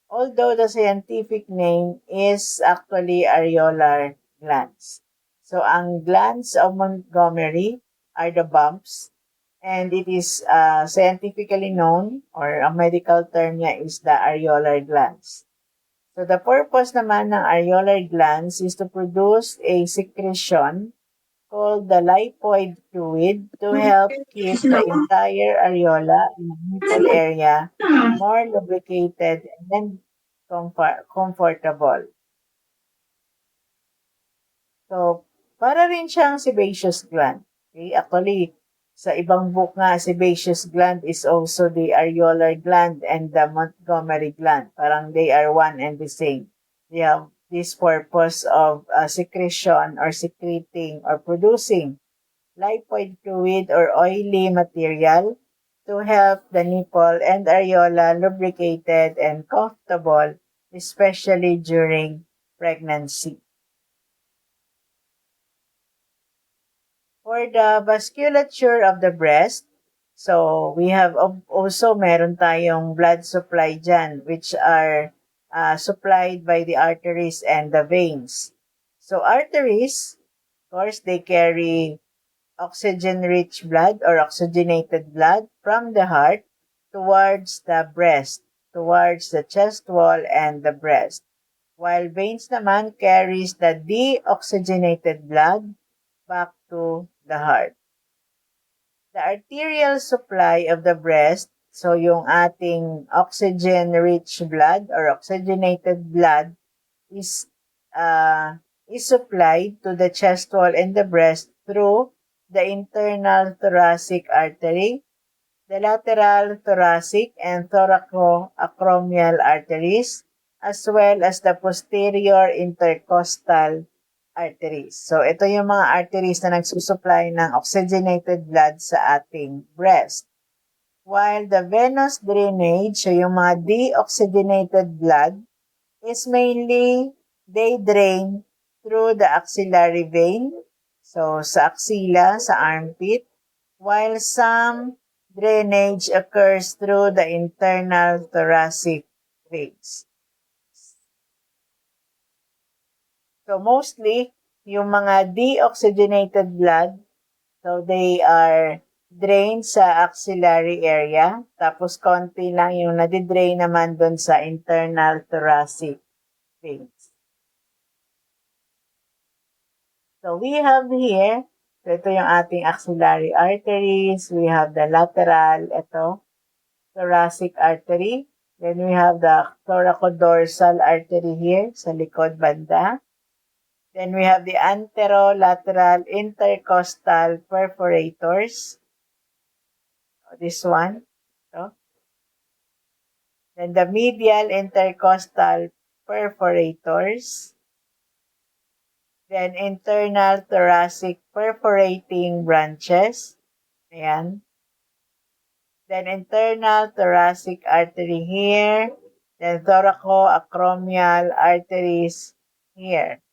Although the scientific name is actually areolar glands. So ang glands of Montgomery are the bumps, and it is scientifically known, or a medical term niya is the areolar glands. So the purpose naman ng areolar glands is to produce a secretion called the lipoid fluid to help keep the entire areola and nipple area more lubricated and comfortable. So, para rin siyang sebaceous gland. Okay? Actually, sa ibang book nga, sebaceous gland is also the areolar gland and the Montgomery gland. Parang they are one and the same. They have this purpose of secretion or secreting or producing lipoid fluid or oily material to help the nipple and areola lubricated and comfortable, especially during pregnancy. For the vasculature of the breast, so we have also meron tayong blood supply dyan, which are supplied by the arteries and the veins. So arteries, of course, they carry oxygen-rich blood or oxygenated blood from the heart towards the breast, towards the chest wall and the breast. While veins naman carries the deoxygenated blood back to the heart. The arterial supply of the breast, so yung ating oxygen-rich blood or oxygenated blood is supplied to the chest wall and the breast through the internal thoracic artery, the lateral thoracic and thoracoacromial arteries, as well as the posterior intercostal arteries. So, ito yung mga arteries na nagsusupply ng oxygenated blood sa ating breast. While the venous drainage, so yung mga deoxygenated blood, is mainly they drain through the axillary vein, so sa axilla, sa armpit, while some drainage occurs through the internal thoracic veins. So mostly, yung mga deoxygenated blood, so they are drained sa axillary area, tapos konti lang yung nadidrain naman dun sa internal thoracic veins. So we have here So, ito yung ating axillary arteries. We have the lateral, ito, thoracic artery. Then we have the thoracodorsal artery here sa likod banda. Then we have the anterolateral intercostal perforators. This one. So, then the medial intercostal perforators. Then internal thoracic perforating branches. Ayan. Then internal thoracic artery here. Then thoracoacromial arteries here.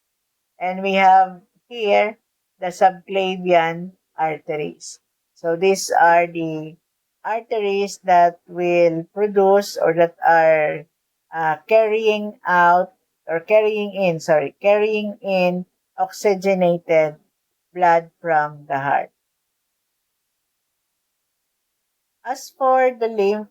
And we have here the subclavian arteries. So these are the arteries that will produce or that are carrying in oxygenated blood from the heart. As for the lymph,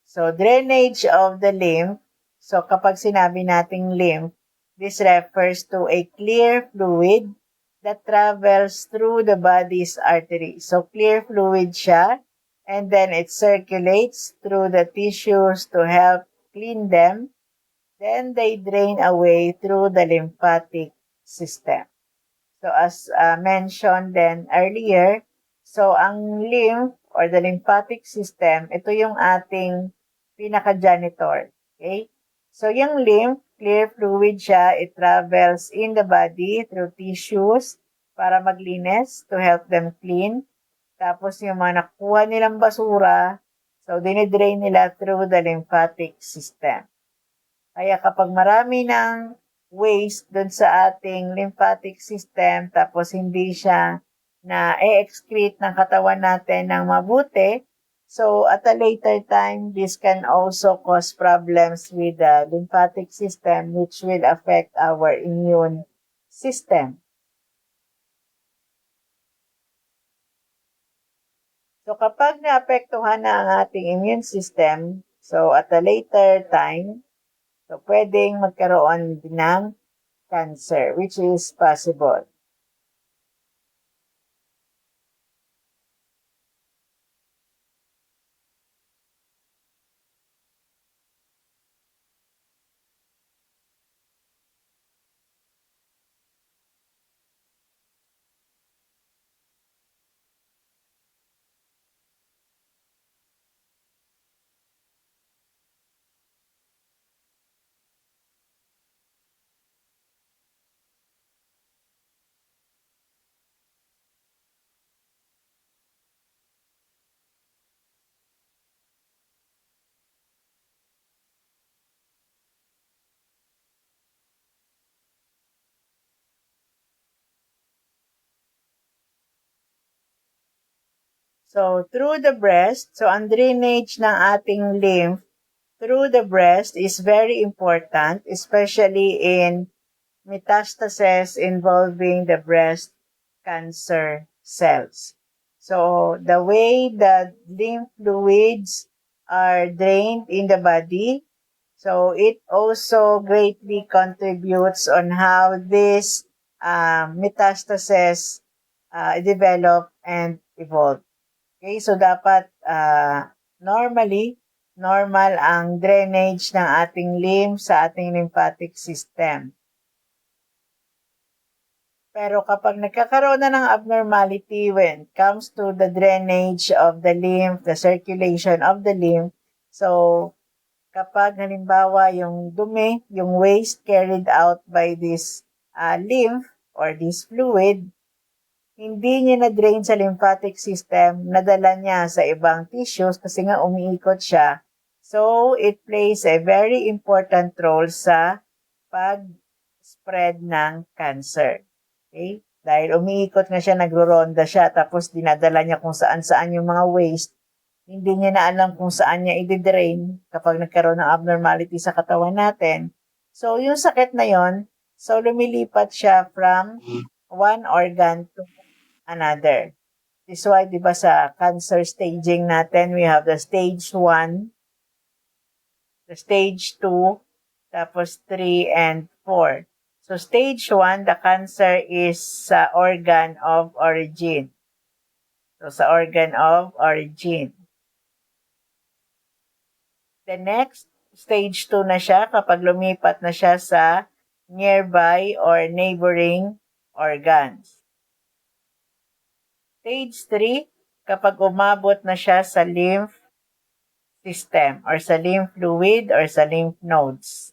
so drainage of the lymph, so kapag sinabi nating lymph, this refers to a clear fluid that travels through the body's arteries. So clear fluid siya, and then it circulates through the tissues to help clean them. Then they drain away through the lymphatic system. So as mentioned then earlier, so ang lymph or the lymphatic system, ito yung ating pinaka-janitor. Okay? So yung lymph, clear fluid siya, it travels in the body through tissues para maglinis, to help them clean. Tapos yung mga nakuha nilang basura, so dinidrain nila through the lymphatic system. Kaya kapag marami ng waste dun sa ating lymphatic system, tapos hindi siya na-excrete ng katawan natin ng mabuti, so at a later time, this can also cause problems with the lymphatic system which will affect our immune system. So kapag naapektuhan na ang ating immune system, so at a later time, so pwedeng magkaroon ng cancer, which is possible. So, through the breast, so ang drainage ng ating lymph through the breast is very important, especially in metastases involving the breast cancer cells. So, the way that lymph fluids are drained in the body, so it also greatly contributes on how this metastases develop and evolve. Okay, so dapat normal ang drainage ng ating lymph sa ating lymphatic system. Pero kapag nagkakaroon na ng abnormality when it comes to the drainage of the lymph, the circulation of the lymph, so kapag halimbawa yung dumi, yung waste carried out by this lymph or this fluid, hindi niya na-drain sa lymphatic system, nadala niya sa ibang tissues kasi nga umiikot siya. So, it plays a very important role sa pag-spread ng cancer. Okay? Dahil umiikot nga siya, nagro-ronda siya, tapos dinadala niya kung saan-saan yung mga waste. Hindi niya na alam kung saan niya i-drain kapag nagkaroon ng abnormality sa katawan natin. So, yung sakit na yon, so lumilipat siya from one organ to another. This is why, di ba, sa cancer staging natin, we have the stage 1, the stage 2, tapos 3 and 4. So stage 1, the cancer is sa organ of origin. So sa organ of origin. The next, stage 2 na siya kapag lumipat na siya sa nearby or neighboring organs. Stage 3, kapag umabot na siya sa lymph system or sa lymph fluid or sa lymph nodes.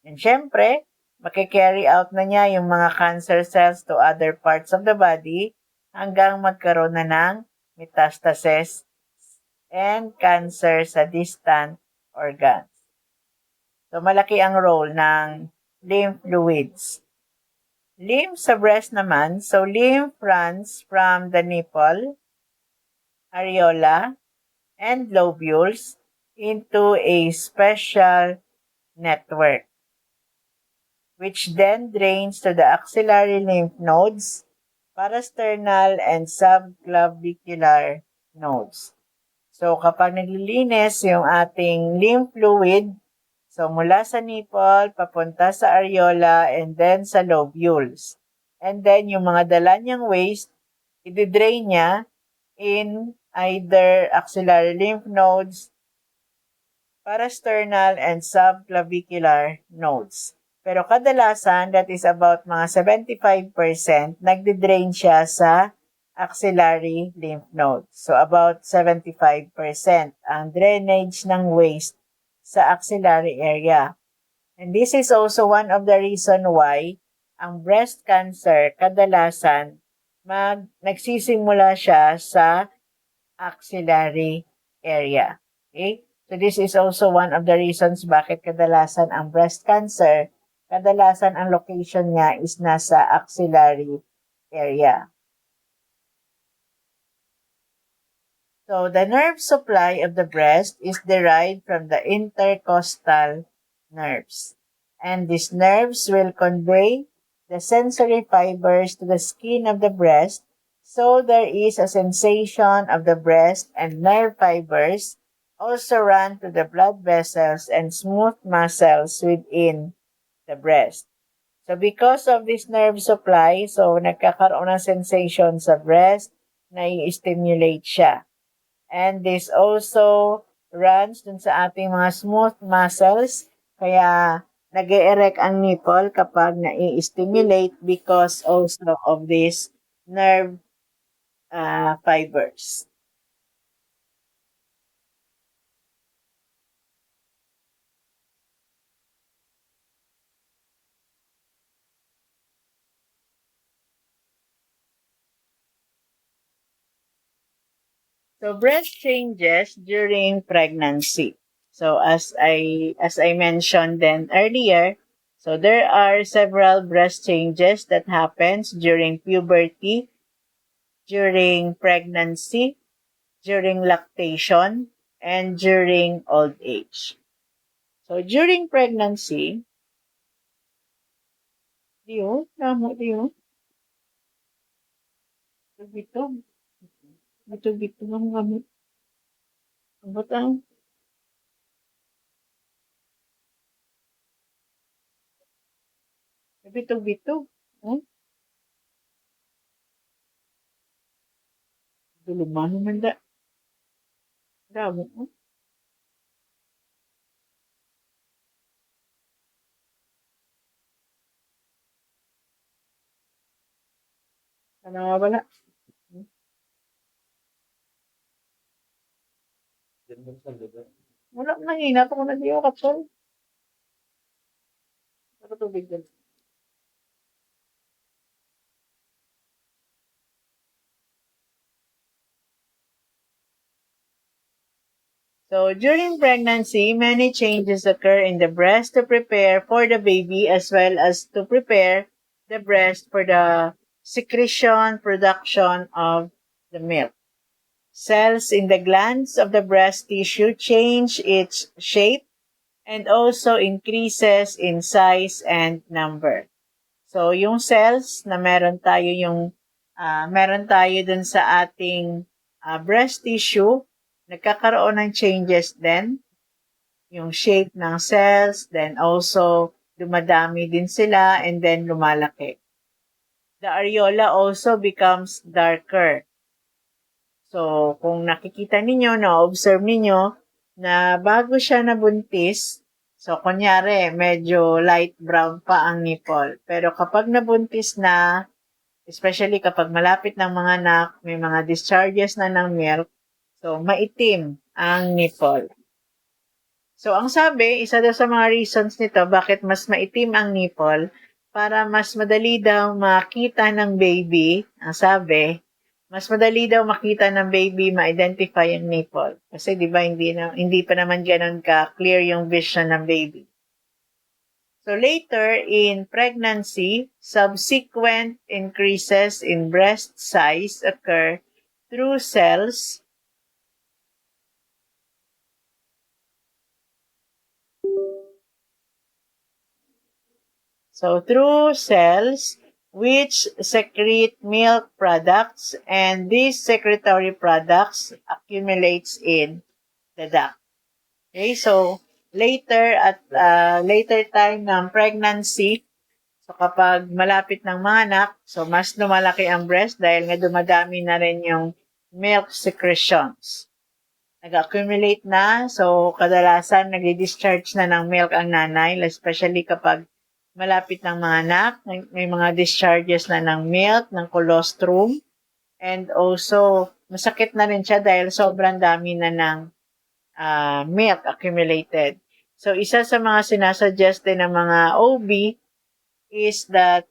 And syempre, makikarry out na niya yung mga cancer cells to other parts of the body hanggang magkaroon na ng metastasis and cancer sa distant organs. So, malaki ang role ng lymph fluids. Lymph sa breast naman, so lymph runs from the nipple, areola, and lobules into a special network, which then drains to the axillary lymph nodes, parasternal, and subclavicular nodes. So, kapag naglilinis yung ating lymph fluid, so mula sa nipple, papunta sa areola, and then sa lobules. And then, yung mga dala niyang waste, i-drain niya in either axillary lymph nodes, parasternal, and subclavicular nodes. Pero kadalasan, that is about mga 75%, nagde-drain siya sa axillary lymph nodes. So, about 75% ang drainage ng waste sa axillary area. And this is also one of the reason why ang breast cancer kadalasan nagsisimula siya sa axillary area. Okay? So this is also one of the reasons bakit kadalasan ang breast cancer, kadalasan ang location niya is nasa axillary area. So the nerve supply of the breast is derived from the intercostal nerves. And these nerves will convey the sensory fibers to the skin of the breast, so there is a sensation of the breast, and nerve fibers also run to the blood vessels and smooth muscles within the breast. So because of this nerve supply, so nagkakaroon ng sensation sa breast, na-stimulate siya. And this also runs dun sa ating mga smooth muscles, kaya nag-e-erect ang nipple kapag na-stimulate because also of these nerve fibers. So breast changes during pregnancy. So as I mentioned then earlier, so there are several breast changes that happens during puberty, during pregnancy, during lactation, and during old age. So during pregnancy, namo bitog, bitog ang gamit. Ang batang, bitog. Duluman naman da. Damo. Ano nga wala? Wala na hina ko na diyo kapsol. Ano tubig din? So, during pregnancy, many changes occur in the breast to prepare for the baby as well as to prepare the breast for the secretion, production of the milk. Cells in the glands of the breast tissue change its shape and also increases in size and number. So, yung cells na meron tayo dun sa ating breast tissue, nagkakaroon ng changes din, yung shape ng cells, then also dumadami din sila and then lumalaki. The areola also becomes darker. So, kung nakikita ninyo, na-observe ninyo, na bago siya nabuntis, so kunyari, medyo light brown pa ang nipple. Pero kapag nabuntis na, especially kapag malapit ng mga anak, may mga discharges na ng milk, so maitim ang nipple. So, ang sabi, isa daw sa mga reasons nito, bakit mas maitim ang nipple, para mas madali daw makita ng baby, ang sabi, mas madali daw makita ng baby, ma-identify yung nipple. Kasi di ba hindi pa naman ganun ka-clear yung vision ng baby. So later in pregnancy, subsequent increases in breast size occur through cells which secrete milk products, and these secretory products accumulates in the duct. Okay, so later time ng pregnancy, so kapag malapit ng mga anak, so mas lumalaki ang breast dahil nga dumadami na rin yung milk secretions. Nag-accumulate na, so kadalasan nag-discharge na ng milk ang nanay, especially kapag malapit ng mga anak, may mga discharges na ng milk, ng colostrum, and also masakit na rin siya dahil sobrang dami na ng milk accumulated. So, isa sa mga sinasuggest din ng mga OB is that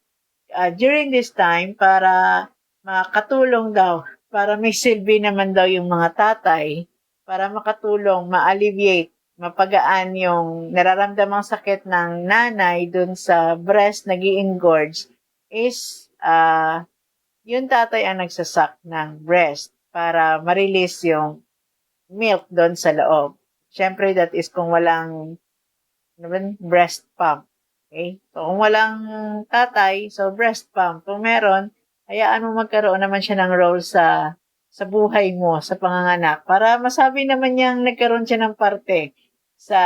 during this time, para makatulong daw, para may silbi naman daw yung mga tatay, para makatulong, ma-alleviate, mapagaan yung nararamdamang sakit ng nanay dun sa breast nag-i-engorge is yung tatay ang nagsasak ng breast para ma-release yung milk doon sa loob. Siyempre, that is kung walang breast pump. Okay? So, kung walang tatay, so breast pump. Kung meron, hayaan mo magkaroon naman siya ng role sa buhay mo, sa panganganak, para masabi naman niyang nagkaroon siya ng parte sa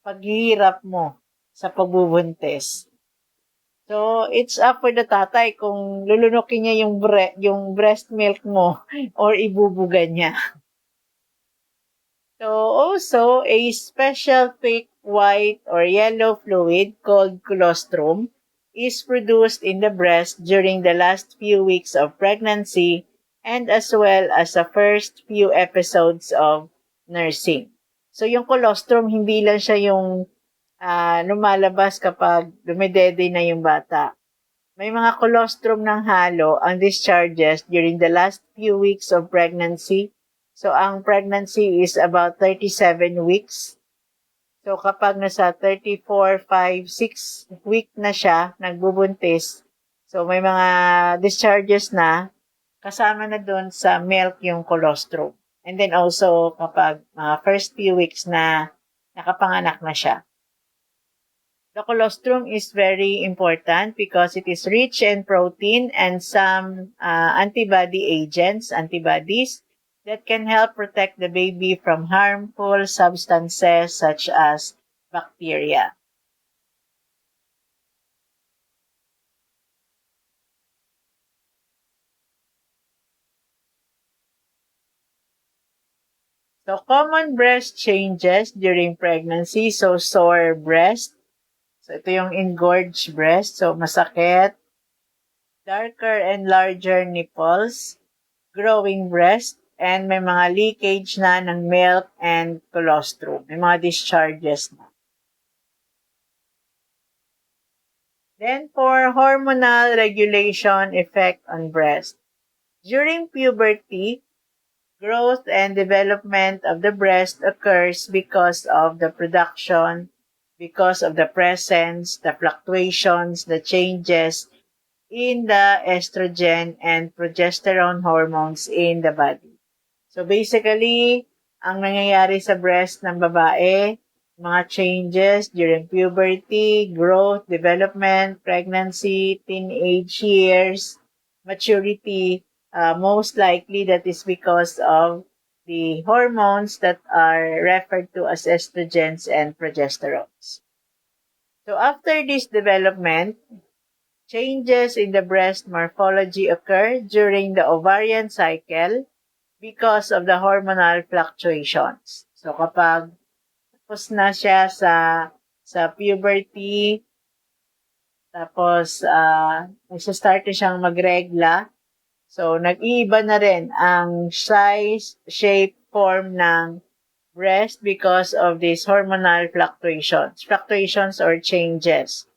paghihirap mo sa pagbubuntis. So, it's up for the tatay kung lulunukin niya yung breast milk mo or ibubugan niya. So, also, a special thick white or yellow fluid called colostrum is produced in the breast during the last few weeks of pregnancy and as well as the first few episodes of nursing. So, yung colostrum, hindi lang siya yung lumalabas kapag dumedede na yung bata. May mga colostrum ng halo ang discharges during the last few weeks of pregnancy. So, ang pregnancy is about 37 weeks. So, kapag nasa 34, 5, 6 week na siya, nagbubuntis, so may mga discharges na, kasama na doon sa milk yung colostrum. And then also, kapag first few weeks na nakapanganak na siya. The colostrum is very important because it is rich in protein and some antibodies, that can help protect the baby from harmful substances such as bacteria. So, common breast changes during pregnancy. So, sore breast. So, ito yung engorged breast. So, masakit. Darker and larger nipples. Growing breast. And may mga leakage na ng milk and colostrum. May mga discharges na. Then, for hormonal regulation effect on breast. During puberty, growth and development of the breast occurs because of the production, because of the presence, the fluctuations, the changes in the estrogen and progesterone hormones in the body. So basically, ang nangyayari sa breast ng babae, mga changes during puberty, growth, development, pregnancy, teenage years, maturity, most likely that is because of the hormones that are referred to as estrogens and progesterones. So after this development, changes in the breast morphology occur during the ovarian cycle because of the hormonal fluctuations. So kapag tapos na siya sa puberty, tapos nagsa-start na siyang magregla, so nag-iiba na rin ang size, shape, form ng breast because of these hormonal fluctuations or changes.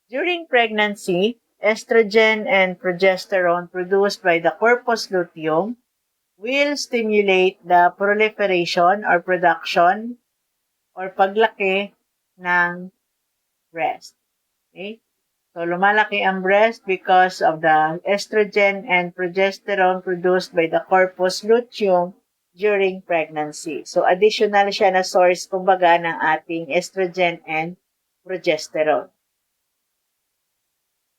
During pregnancy, estrogen and progesterone produced by the corpus luteum will stimulate the proliferation or production or paglaki ng breast. Okay? So, lumalaki ang breast because of the estrogen and progesterone produced by the corpus luteum during pregnancy. So, additional siya na source, kumbaga, ng ating estrogen and progesterone.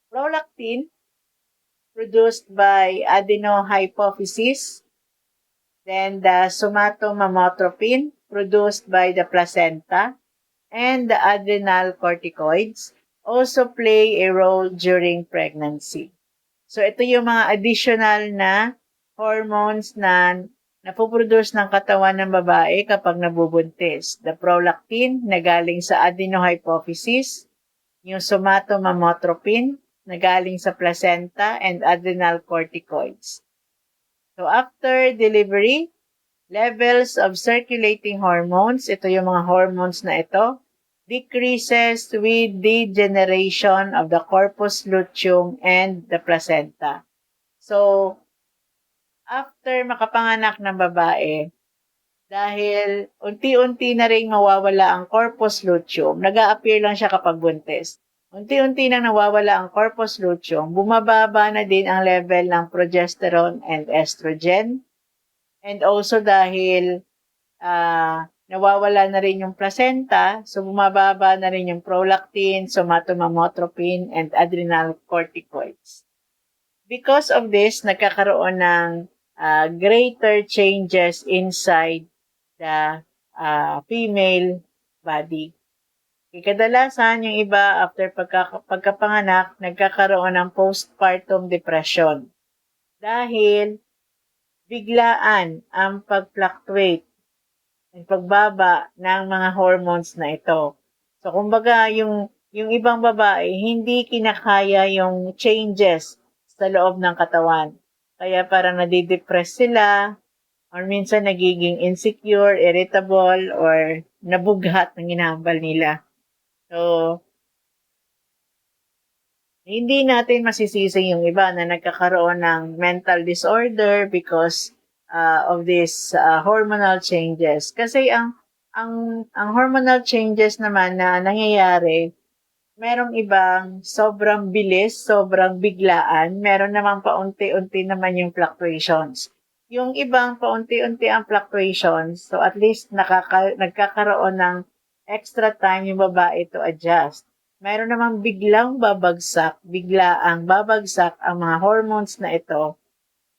Prolactin, produced by adenohypophysis. Then, the somatomamotropin, produced by the placenta. And the adrenal corticoids also play a role during pregnancy. So, ito yung mga additional na hormones na napuproduce ng katawan ng babae kapag nabubuntis. The prolactin na galing sa adenohypophysis, yung somatomamotropin na galing sa placenta, and adrenal corticoids. So, after delivery, levels of circulating hormones, ito yung mga hormones na ito, decreases with the generation of the corpus luteum and the placenta. So, after makapanganak ng babae, dahil unti-unti na rin mawawala ang corpus luteum, nag-a-appear lang siya kapag buntis. Unti-unti nang nawawala ang corpus luteum, bumababa na din ang level ng progesterone and estrogen. And also dahil nawawala na rin yung placenta, so bumababa na rin yung prolactin, somatomamotropin, and adrenal corticoids. Because of this, nagkakaroon ng greater changes inside the female body. Kadalasan, yung iba, after pagkapanganak, nagkakaroon ng postpartum depression. Dahil biglaan ang pag-fluctuate, ang pagbaba ng mga hormones na ito. So, kumbaga, yung ibang babae, hindi kinakaya yung changes sa loob ng katawan. Kaya parang nadidepress sila, or minsan nagiging insecure, irritable, or nabughat ng hinahambal nila. So, hindi natin masisisi yung iba na nagkakaroon ng mental disorder because of these hormonal changes. Kasi ang hormonal changes naman na nangyayari, merong ibang sobrang bilis, sobrang biglaan, meron namang paunti-unti naman yung fluctuations. Yung ibang paunti-unti ang fluctuations, so at least nagkakaroon ng extra time yung babae to adjust. Mayroon namang biglaang babagsak ang mga hormones na ito.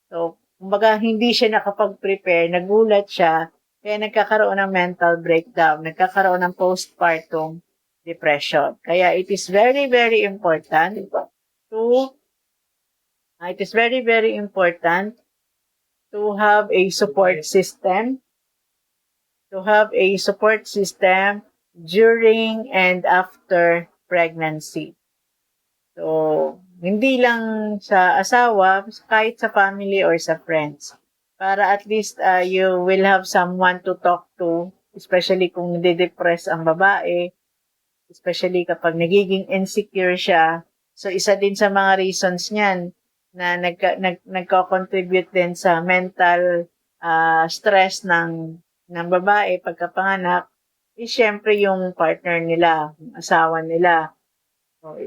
So, kumbaga, hindi siya nakapag-prepare, nagulat siya, kaya nagkakaroon ng mental breakdown, nagkakaroon ng postpartum depression. Kaya it is very, very important to have a support system, during and after pregnancy. So, hindi lang sa asawa, kahit sa family or sa friends. Para at least you will have someone to talk to, especially kung nade-depress ang babae, especially kapag nagiging insecure siya. So, isa din sa mga reasons niyan na nagko-contribute din sa mental stress ng babae pagkapanganak, is syempre yung partner nila, yung asawa nila. So,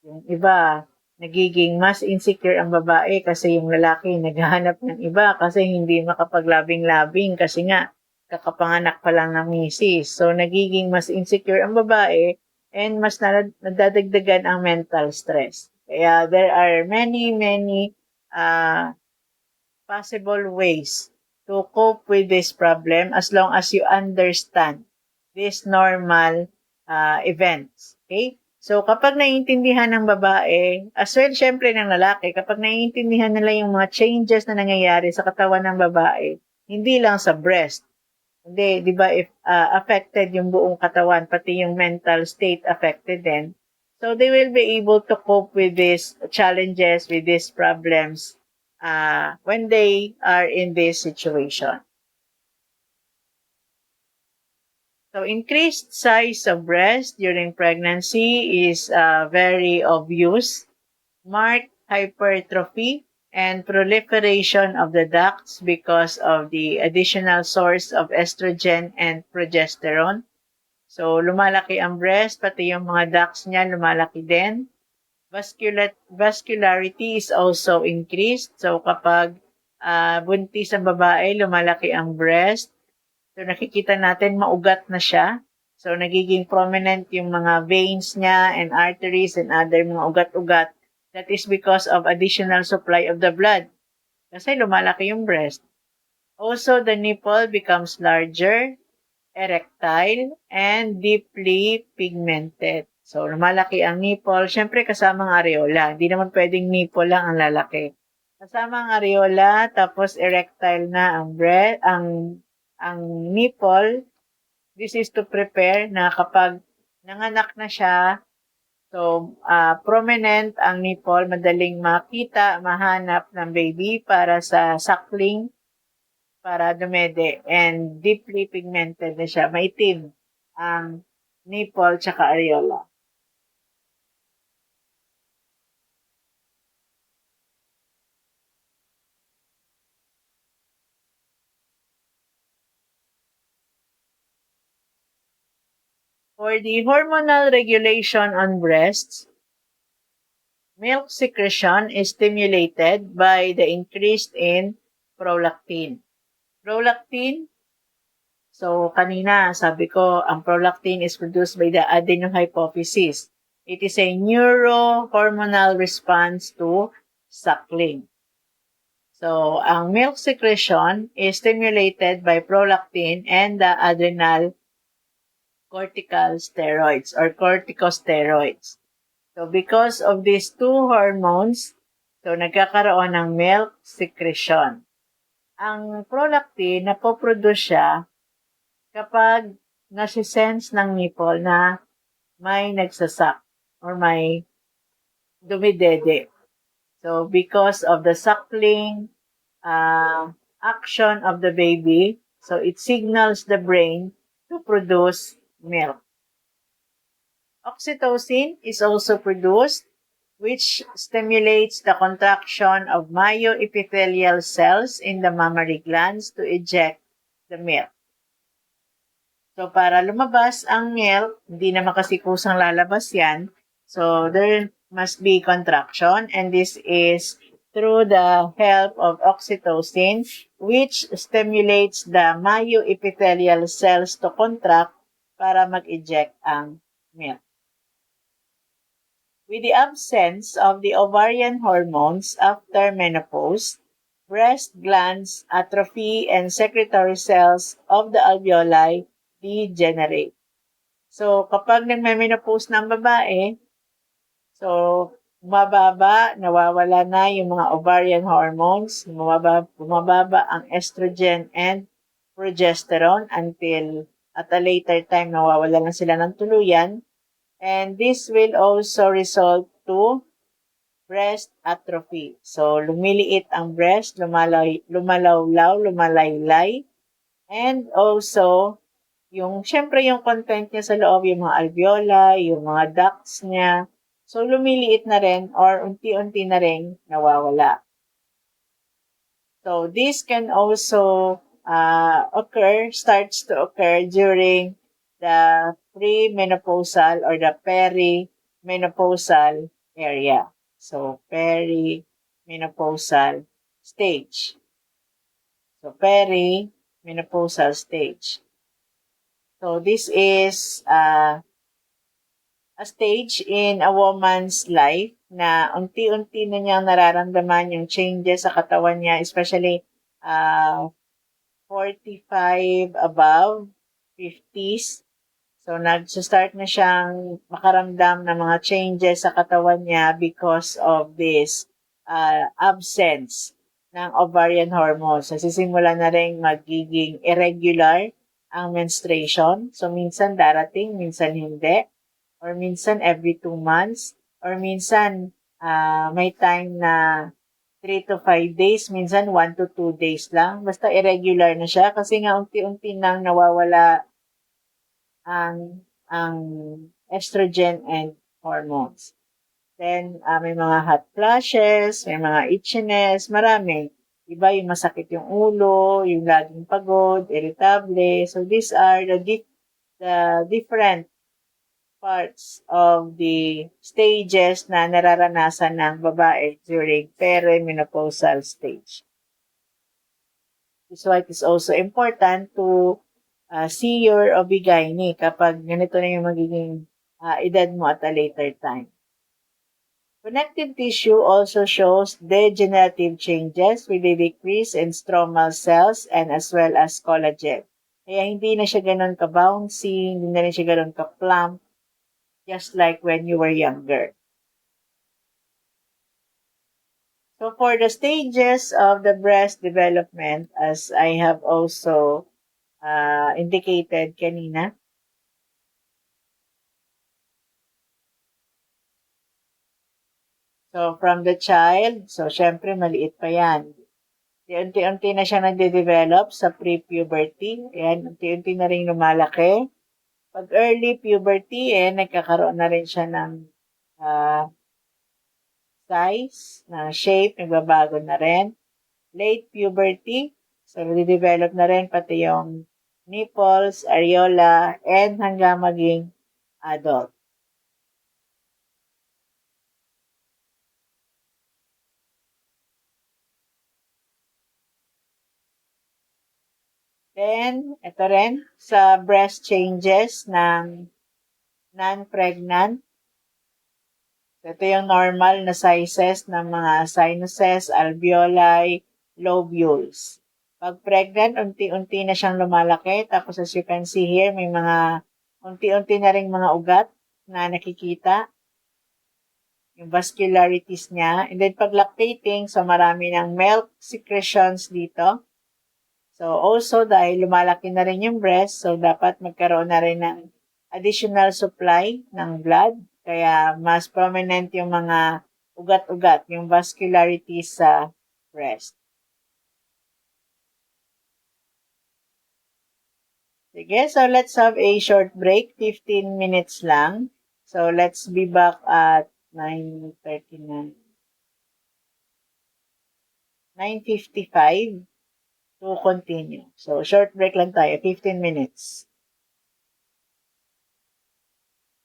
yung iba, nagiging mas insecure ang babae kasi yung lalaki naghahanap ng iba kasi hindi makapaglabing-labing kasi nga kakapanganak pa lang ng misis. So, nagiging mas insecure ang babae and mas nadadagdagan ang mental stress. Kaya there are many possible ways to cope with this problem as long as you understand this normal events. Okay? So, kapag naiintindihan ng babae, as well, syempre ng lalaki, kapag naiintindihan nila yung mga changes na nangyayari sa katawan ng babae, hindi lang sa breast, hindi, di ba, if affected yung buong katawan, pati yung mental state affected din. So, they will be able to cope with these challenges, with these problems, when they are in this situation. So, increased size of breast during pregnancy is very obvious. Marked hypertrophy and proliferation of the ducts because of the additional source of estrogen and progesterone. So, lumalaki ang breast, pati yung mga ducts niya lumalaki din. Vascularity is also increased. So, kapag buntis ang babae, lumalaki ang breast. So, nakikita natin maugat na siya. So, nagiging prominent yung mga veins niya and arteries and other mga ugat-ugat. That is because of additional supply of the blood. Kasi lumalaki yung breast. Also, the nipple becomes larger, erectile, and deeply pigmented. So, lumalaki ang nipple. Siyempre, kasama ang areola. Hindi naman pwedeng nipple lang ang lalaki. Kasama ang areola, tapos erectile na ang nipple. This is to prepare na kapag nanganak na siya, so prominent ang nipple, madaling makita, mahanap ng baby para sa suckling, para dumede, and deeply pigmented na siya, maitim ang nipple tsaka areola. For the hormonal regulation on breasts, milk secretion is stimulated by the increase in prolactin. Prolactin, so kanina sabi ko, ang prolactin is produced by the adenohypophysis. It is a neurohormonal response to suckling. So, ang milk secretion is stimulated by prolactin and the adrenal cortical steroids or corticosteroids. So, because of these two hormones, so nagkakaroon ng milk secretion. Ang prolactin, napoproduce siya kapag nasisense ng nipple na may nagsasak or may dumidede. So, because of the suckling action of the baby, so it signals the brain to produce milk. Oxytocin is also produced, which stimulates the contraction of myoepithelial cells in the mammary glands to eject the milk. So, para lumabas ang milk, hindi naman kasi kusang lalabas yan. So, there must be contraction, and this is through the help of oxytocin, which stimulates the myoepithelial cells to contract para mag-eject ang milk. With the absence of the ovarian hormones after menopause, breast glands atrophy and secretory cells of the alveoli degenerate. So, kapag nagme-menopause na ang babae, so, bumababa, nawawala na yung mga ovarian hormones, bumababa ang estrogen and progesterone until at a later time nawawala na sila ng tuluyan. And this will also result to breast atrophy. So, lumiliit ang breast, lumalawlaw, lumalaylay, and also syempre yung content niya sa loob, yung mga alveoli, yung mga ducts niya. So, lumiliit na rin or unti-unti na rin nawawala. So, this can also starts to occur during the premenopausal or the perimenopausal area. So, perimenopausal stage. So, perimenopausal stage. So, this is a stage in a woman's life na unti-unti na niyang nararamdaman yung changes sa katawan niya, especially 45 above, 50s. So, nag-start na siyang makaramdam ng mga changes sa katawan niya because of this absence ng ovarian hormones. So, sisimula na rin magiging irregular ang menstruation. So, minsan darating, minsan hindi. Or minsan every 2 months. Or minsan may time na 3 to 5 days, minsan 1 to 2 days lang. Basta irregular na siya kasi nga unti-unti nang nawawala ang estrogen and hormones. Then, may mga hot flashes, may mga itchiness, marami. Iba yung masakit yung ulo, yung laging pagod, irritable. So, these are the different parts of the stages na nararanasan ng babae during perimenopausal stage. That's why it is also important to see your OB-GYN kapag ganito na yung magiging edad mo at a later time. Connective tissue also shows degenerative changes with a decrease in stromal cells and as well as collagen. Kaya hindi na siya ganun ka-bouncy, hindi na rin siya ganun ka-plump, just like when you were younger. So for the stages of the breast development, as I have also indicated kanina, so from the child, so syempre maliit pa yan. Unti-unti na siya nagde-develop sa pre-puberty. Ayan, unti-unti na rin lumalaki. Pag early puberty, nagkakaroon na rin siya ng size, na shape, nagbabago na rin. Late puberty, so nade-develop na rin pati yung nipples, areola, and hanggang maging adult. Then, ito rin, sa breast changes ng non-pregnant. Ito yung normal na sizes ng mga sinuses, alveoli, lobules. Pag pregnant, unti-unti na siyang lumalaki. Tapos as you can see here, may mga unti-unti na rin mga ugat na nakikita. Yung vascularities niya. And then pag lactating, so marami ng milk secretions dito. So also dahil lumalaki na rin yung breast, so dapat magkaroon na rin ng additional supply ng blood. Kaya mas prominent yung mga ugat-ugat, yung vascularities sa breast. Sige, so let's have a short break, 15 minutes lang. So let's be back at 9:39. 9:55 to continue. So short break lang tayo, 15 minutes.